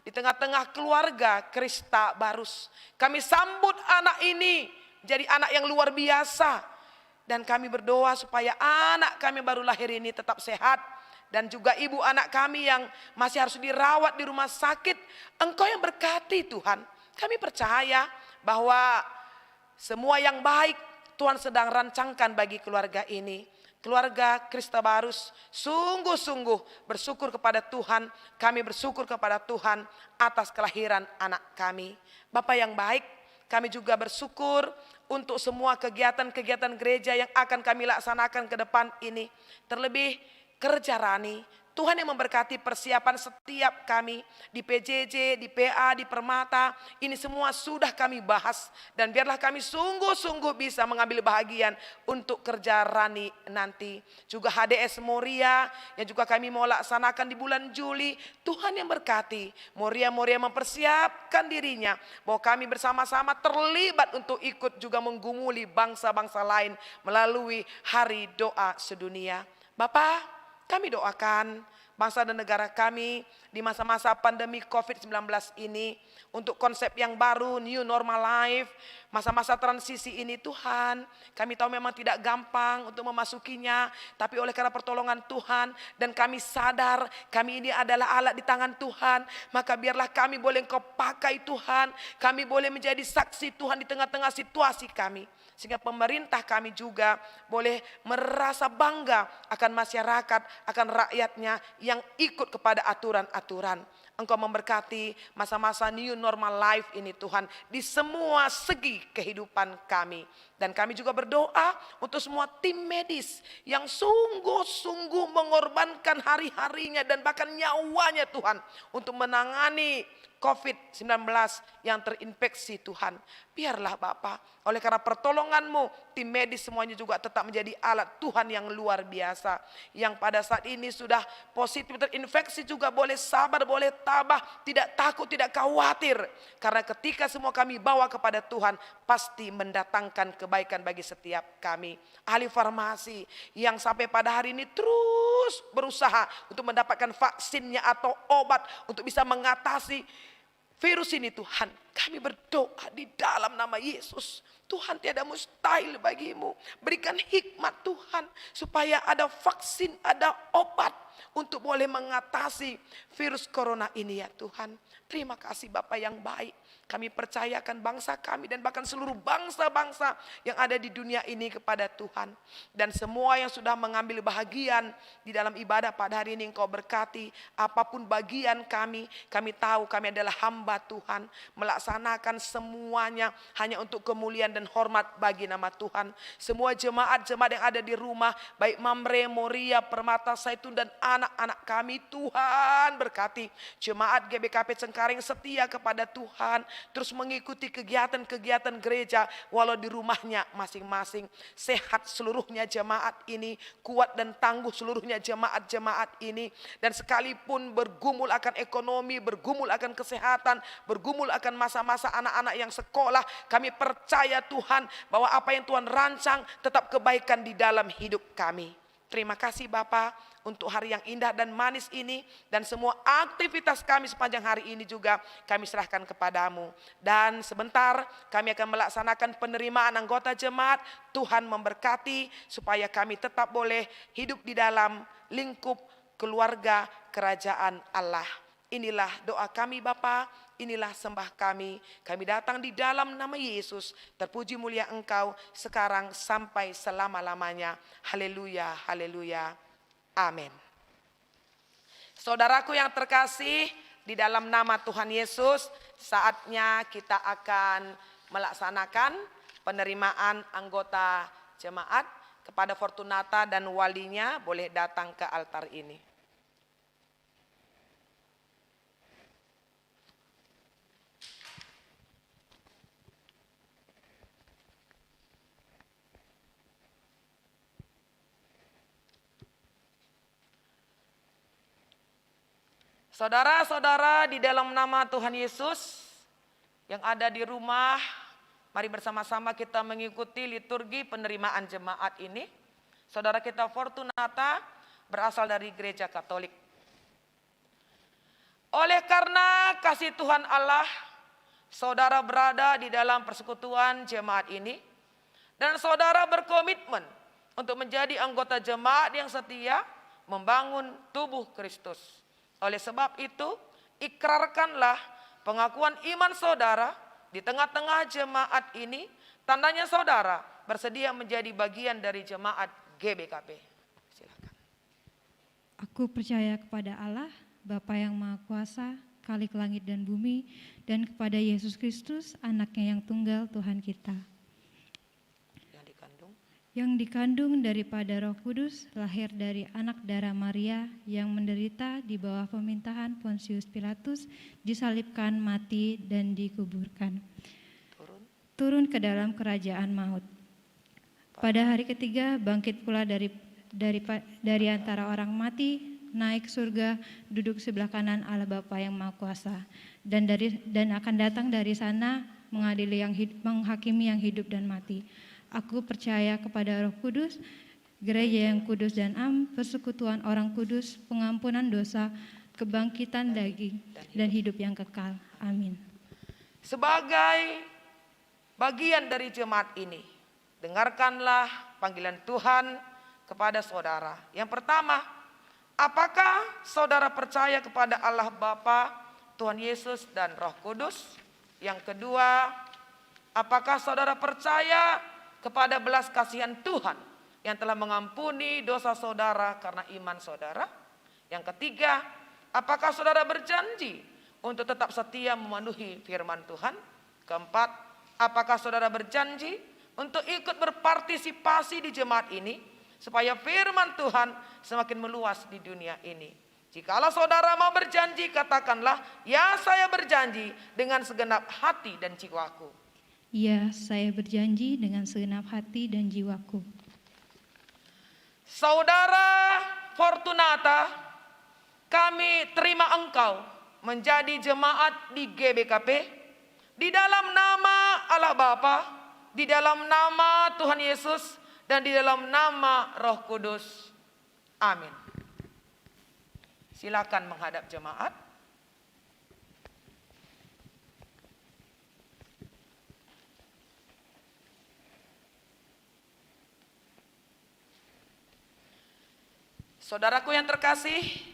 di tengah-tengah keluarga Krista Barus. Kami sambut anak ini jadi anak yang luar biasa. Dan kami berdoa supaya anak kami baru lahir ini tetap sehat. Dan juga ibu anak kami yang masih harus dirawat di rumah sakit, Engkau yang berkati Tuhan. Kami percaya bahwa semua yang baik Tuhan sedang rancangkan bagi keluarga ini. Keluarga Krista Barus sungguh-sungguh bersyukur kepada Tuhan. Kami bersyukur kepada Tuhan atas kelahiran anak kami. Bapa yang baik, kami juga bersyukur untuk semua kegiatan-kegiatan gereja yang akan kami laksanakan ke depan ini. Terlebih kerja Rani, Tuhan yang memberkati persiapan setiap kami di PJJ, di PA, di Permata. Ini semua sudah kami bahas. Dan biarlah kami sungguh-sungguh bisa mengambil bahagian untuk kerja Rani nanti. Juga HDS Moria yang juga kami mau laksanakan di bulan Juli. Tuhan yang berkati. Moria mempersiapkan dirinya bahwa kami bersama-sama terlibat untuk ikut juga menggumuli bangsa-bangsa lain melalui hari doa sedunia. Bapak, kami doakan bangsa dan negara kami di masa-masa pandemi COVID-19 ini untuk konsep yang baru, new normal life, masa-masa transisi ini Tuhan. Kami tahu memang tidak gampang untuk memasukinya, tapi oleh karena pertolongan Tuhan dan kami sadar kami ini adalah alat di tangan Tuhan, maka biarlah kami boleh Engkau pakai Tuhan, kami boleh menjadi saksi Tuhan di tengah-tengah situasi kami. Sehingga pemerintah kami juga boleh merasa bangga akan masyarakat, akan rakyatnya yang yang ikut kepada aturan-aturan. Engkau memberkati masa-masa new normal life ini Tuhan, di semua segi kehidupan kami. Dan kami juga berdoa untuk semua tim medis yang sungguh-sungguh mengorbankan hari-harinya dan bahkan nyawanya Tuhan untuk menangani COVID-19 yang terinfeksi Tuhan. Biarlah Bapa, oleh karena pertolongan-Mu, tim medis semuanya juga tetap menjadi alat Tuhan yang luar biasa. Yang pada saat ini sudah positif terinfeksi juga boleh sabar, boleh tabah, tidak takut, tidak khawatir. Karena ketika semua kami bawa kepada Tuhan, pasti mendatangkan kebaikan bagi setiap kami. Ahli farmasi yang sampai pada hari ini terus berusaha untuk mendapatkan vaksinnya atau obat untuk bisa mengatasi virus ini Tuhan, kami berdoa di dalam nama Yesus. Tuhan, tiada mustahil bagimu. Berikan hikmat Tuhan supaya ada vaksin, ada obat untuk boleh mengatasi virus corona ini ya Tuhan. Terima kasih Bapa yang baik. Kami percayakan bangsa kami dan bahkan seluruh bangsa-bangsa yang ada di dunia ini kepada Tuhan. Dan semua yang sudah mengambil bahagian di dalam ibadah pada hari ini Engkau berkati. Apapun bagian kami tahu kami adalah hamba Tuhan. Melaksanakan semuanya hanya untuk kemuliaan dan hormat bagi nama Tuhan. Semua jemaat-jemaat yang ada di rumah, baik Mamre, Moria, Permata, Zaitun dan anak-anak kami, Tuhan berkati. Jemaat GBKP Cengkareng setia kepada Tuhan, terus mengikuti kegiatan-kegiatan gereja walau di rumahnya masing-masing. Sehat seluruhnya jemaat ini, kuat dan tangguh seluruhnya jemaat-jemaat ini. Dan sekalipun bergumul akan ekonomi, bergumul akan kesehatan, bergumul akan masa-masa anak-anak yang sekolah, kami percaya Tuhan bahwa apa yang Tuhan rancang tetap kebaikan di dalam hidup kami. Terima kasih Bapa untuk hari yang indah dan manis ini, dan semua aktivitas kami sepanjang hari ini juga kami serahkan kepadamu. Dan sebentar kami akan melaksanakan penerimaan anggota jemaat. Tuhan memberkati supaya kami tetap boleh hidup di dalam lingkup keluarga kerajaan Allah. Inilah doa kami Bapa, inilah sembah kami. Kami datang di dalam nama Yesus. Terpuji mulia Engkau sekarang sampai selama-lamanya. Haleluya, haleluya. Amin. Saudaraku yang terkasih, di dalam nama Tuhan Yesus, saatnya kita akan melaksanakan penerimaan anggota jemaat. Kepada Fortunata dan walinya boleh datang ke altar ini. Saudara-saudara di dalam nama Tuhan Yesus yang ada di rumah, mari bersama-sama kita mengikuti liturgi penerimaan jemaat ini. Saudara kita Fortunata berasal dari gereja Katolik. Oleh karena kasih Tuhan Allah, saudara berada di dalam persekutuan jemaat ini, dan saudara berkomitmen untuk menjadi anggota jemaat yang setia membangun tubuh Kristus. Oleh sebab itu, ikrarkanlah pengakuan iman saudara di tengah-tengah jemaat ini. Tandanya saudara bersedia menjadi bagian dari jemaat GBKP. Silakan. Aku percaya kepada Allah, Bapa yang Maha Kuasa, Khalik langit dan bumi, dan kepada Yesus Kristus, anaknya yang tunggal Tuhan kita. Yang dikandung daripada Roh Kudus, lahir dari anak darah Maria, yang menderita di bawah pemerintahan Pontius Pilatus, disalibkan, mati, dan dikuburkan. Turun ke dalam kerajaan maut. Pada hari ketiga bangkit pula dari antara orang mati, naik surga, duduk sebelah kanan Allah Bapa yang Maha Kuasa, dan akan datang dari sana menghakimi yang hidup dan mati. Aku percaya kepada Roh Kudus, gereja yang kudus dan persekutuan orang kudus, pengampunan dosa, kebangkitan daging, dan hidup yang kekal. Amin. Sebagai bagian dari jemaat ini, dengarkanlah panggilan Tuhan kepada saudara. Yang pertama, apakah saudara percaya kepada Allah Bapa, Tuhan Yesus, dan Roh Kudus? Yang kedua, apakah saudara percaya kepada belas kasihan Tuhan yang telah mengampuni dosa saudara karena iman saudara? Yang ketiga, apakah saudara berjanji untuk tetap setia memenuhi firman Tuhan? Keempat, apakah saudara berjanji untuk ikut berpartisipasi di jemaat ini supaya firman Tuhan semakin meluas di dunia ini? Jikalau saudara mau berjanji, katakanlah, ya saya berjanji dengan segenap hati dan jiwaku. Ya, saya berjanji dengan segenap hati dan jiwaku. Saudara Fortunata, kami terima engkau menjadi jemaat di GBKP di dalam nama Allah Bapa, di dalam nama Tuhan Yesus, dan di dalam nama Roh Kudus. Amin. Silakan menghadap jemaat. Saudaraku yang terkasih,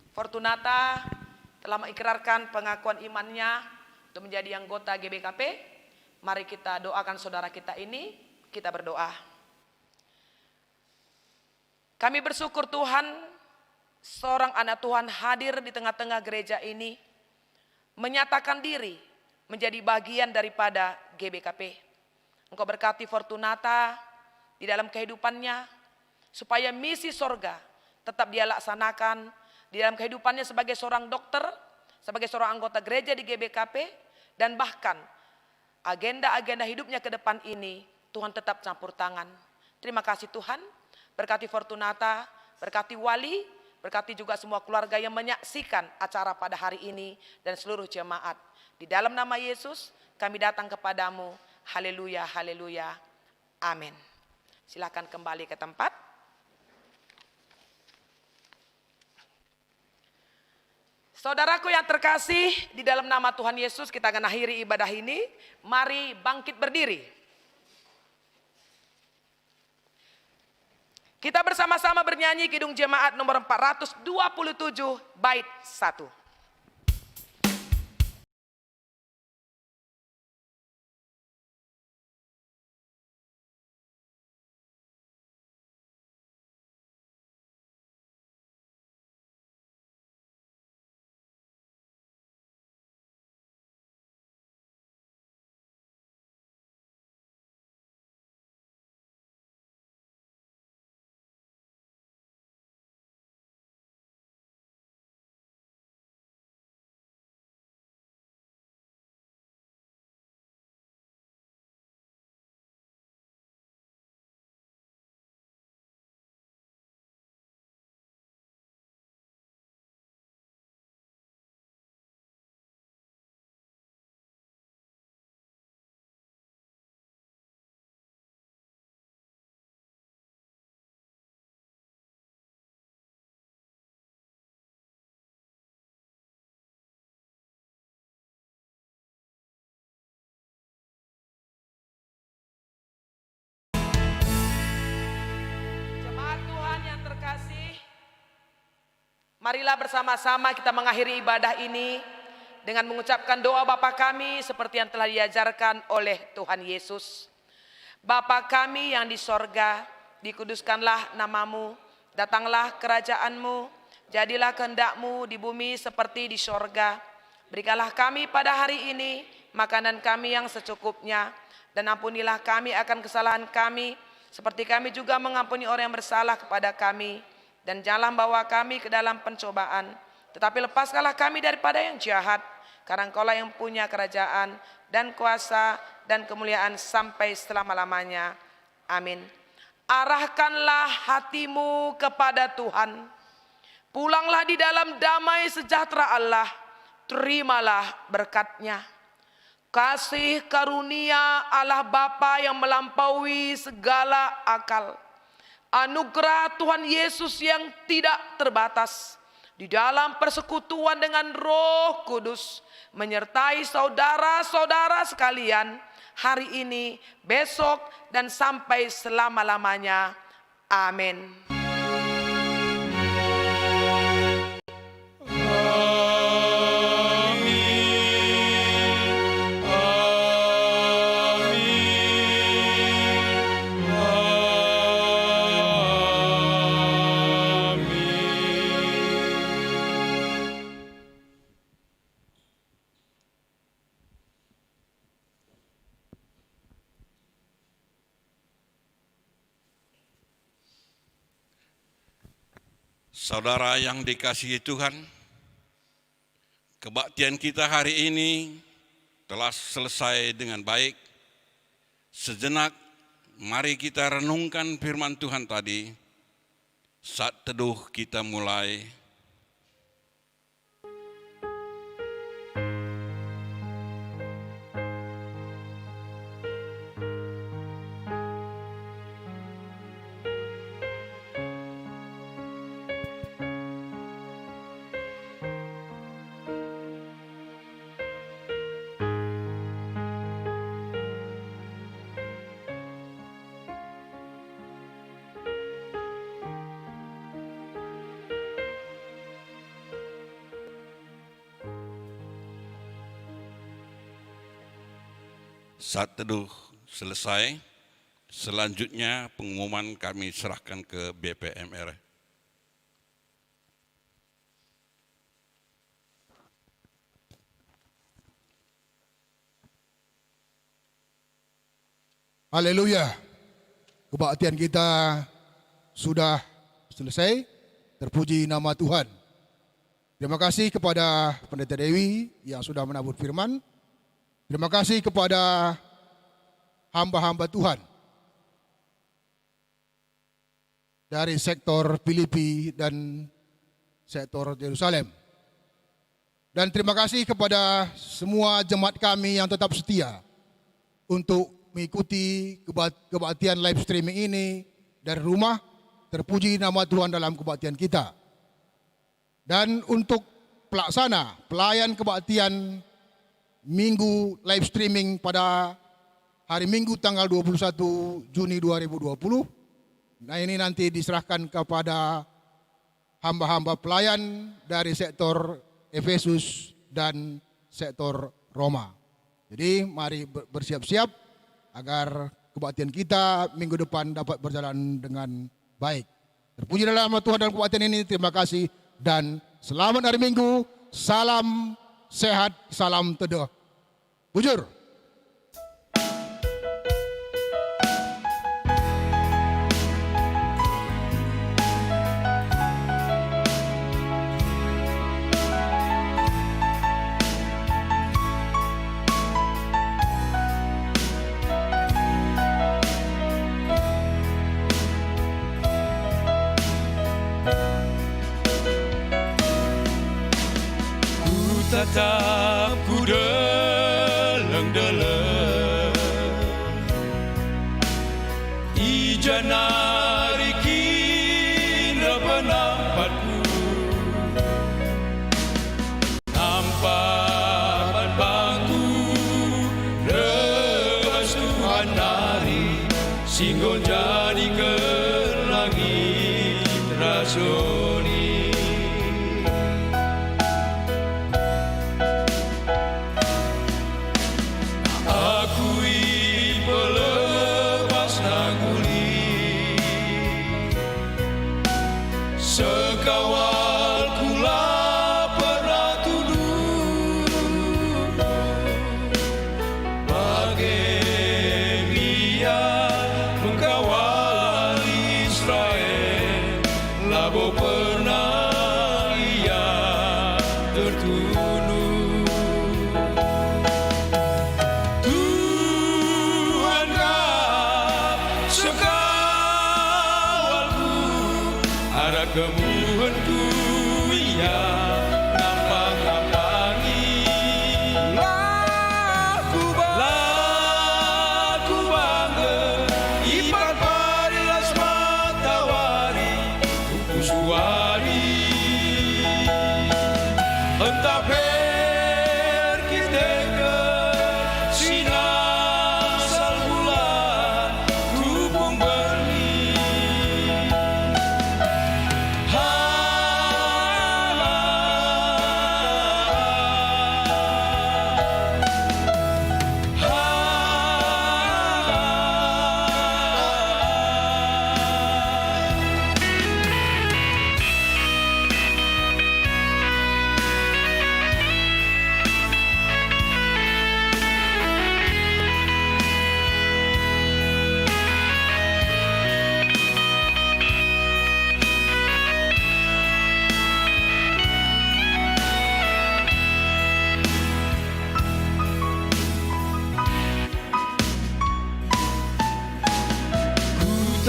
Fortunata telah mengikrarkan pengakuan imannya untuk menjadi anggota GBKP. Mari kita doakan saudara kita ini, kita berdoa. Kami bersyukur Tuhan, seorang anak Tuhan hadir di tengah-tengah gereja ini, menyatakan diri menjadi bagian daripada GBKP. Engkau berkati Fortunata di dalam kehidupannya, supaya misi sorga tetap dia laksanakan di dalam kehidupannya sebagai seorang dokter, sebagai seorang anggota gereja di GBKP, dan bahkan agenda-agenda hidupnya ke depan ini Tuhan tetap campur tangan. Terima kasih Tuhan, berkati Fortunata, berkati Wali, berkati juga semua keluarga yang menyaksikan acara pada hari ini dan seluruh jemaat. Di dalam nama Yesus kami datang kepadamu. Haleluya, haleluya, amin. Silakan kembali ke tempat. Saudaraku yang terkasih, di dalam nama Tuhan Yesus kita akan akhiri ibadah ini. Mari bangkit berdiri. Kita bersama-sama bernyanyi Kidung Jemaat nomor 427 bait 1. Marilah bersama-sama kita mengakhiri ibadah ini dengan mengucapkan doa Bapa kami seperti yang telah diajarkan oleh Tuhan Yesus. Bapa kami yang di sorga, dikuduskanlah namamu, datanglah kerajaanmu, jadilah kehendak-Mu di bumi seperti di sorga. Berikanlah kami pada hari ini makanan kami yang secukupnya, dan ampunilah kami akan kesalahan kami, seperti kami juga mengampuni orang yang bersalah kepada kami. Dan janganlah bawa kami ke dalam pencobaan, tetapi lepaskanlah kami daripada yang jahat, karena Engkaulah yang punya kerajaan dan kuasa dan kemuliaan sampai selama-lamanya. Amin. Arahkanlah hatimu kepada Tuhan. Pulanglah di dalam damai sejahtera Allah. Terimalah berkat-Nya. Kasih karunia Allah Bapa yang melampaui segala akal, anugerah Tuhan Yesus yang tidak terbatas di dalam persekutuan dengan Roh Kudus menyertai saudara-saudara sekalian hari ini, besok, dan sampai selama-lamanya. Amin. Saudara yang dikasihi Tuhan, kebaktian kita hari ini telah selesai dengan baik. Sejenak, mari kita renungkan firman Tuhan tadi. Saat teduh kita mulai. Saat teduh selesai, selanjutnya pengumuman kami serahkan ke BPMR. Haleluya. Kebaktian kita sudah selesai. Terpuji nama Tuhan. Terima kasih kepada Pendeta Dewi yang sudah menabur firman. Terima kasih kepada hamba-hamba Tuhan dari sektor Filipi dan sektor Yerusalem. Dan terima kasih kepada semua jemaat kami yang tetap setia untuk mengikuti kebaktian live streaming ini dari rumah. Terpuji nama Tuhan dalam kebaktian kita. Dan untuk pelayan kebaktian Minggu live streaming pada hari Minggu tanggal 21 Juni 2020. Nah, ini nanti diserahkan kepada hamba-hamba pelayan dari sektor Efesus dan sektor Roma. Jadi mari bersiap-siap agar kebaktian kita minggu depan dapat berjalan dengan baik. Terpuji dalam nama Tuhan dalam kebaktian ini. Terima kasih dan selamat hari Minggu. Salam sehat, salam teduh. Bujur. Tetap ku deleng-deleng ijana rikina penampatku nampak bangku rebas Tuhan hari singgol jadi ke langit rasoni. Kemuhanku ia nampak-nampangi laku bangga ipat parilas matahari kukusuari entah kita ke sinar salbulan tupung berni.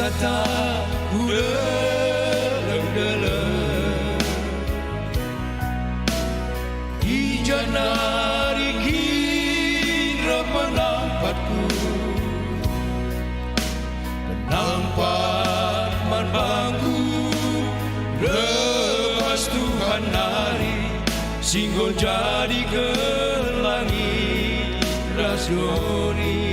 wisata ku deleng-deleng di janari kira penampatku, penampat man bangku lepas Tuhan nari singgol jadi ke langit rasoni.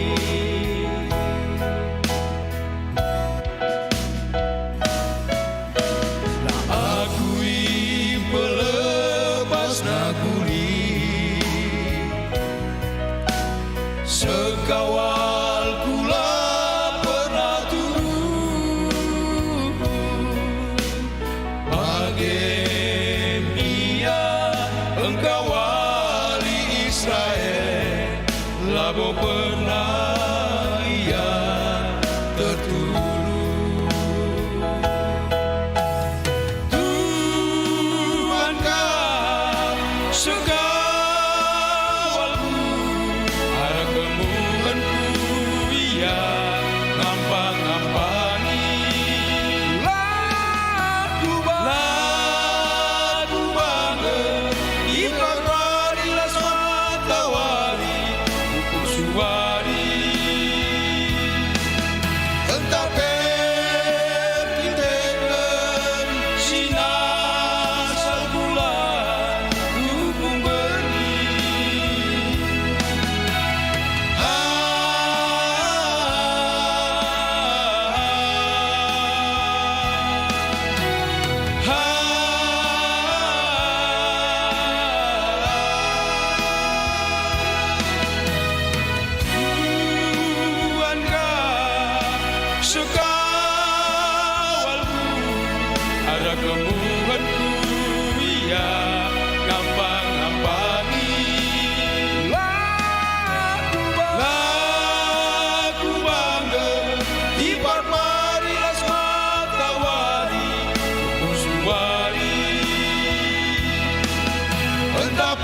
Sekawal kula pernah turun bagen ia engkau wali Israel labo pernah ia tertulung. Tuhan kau sekawalku ada kemuliaan-Ku ia ngampang-ngampani lagu bangga ibar parilas matawari hukum suwari entah perkitekan sinasal bulan hukum berni. Sekawalku ada kemuliaan-Ku ia ngampang-ngampani lagu bangga ibar parilas matawari hukum suwari entah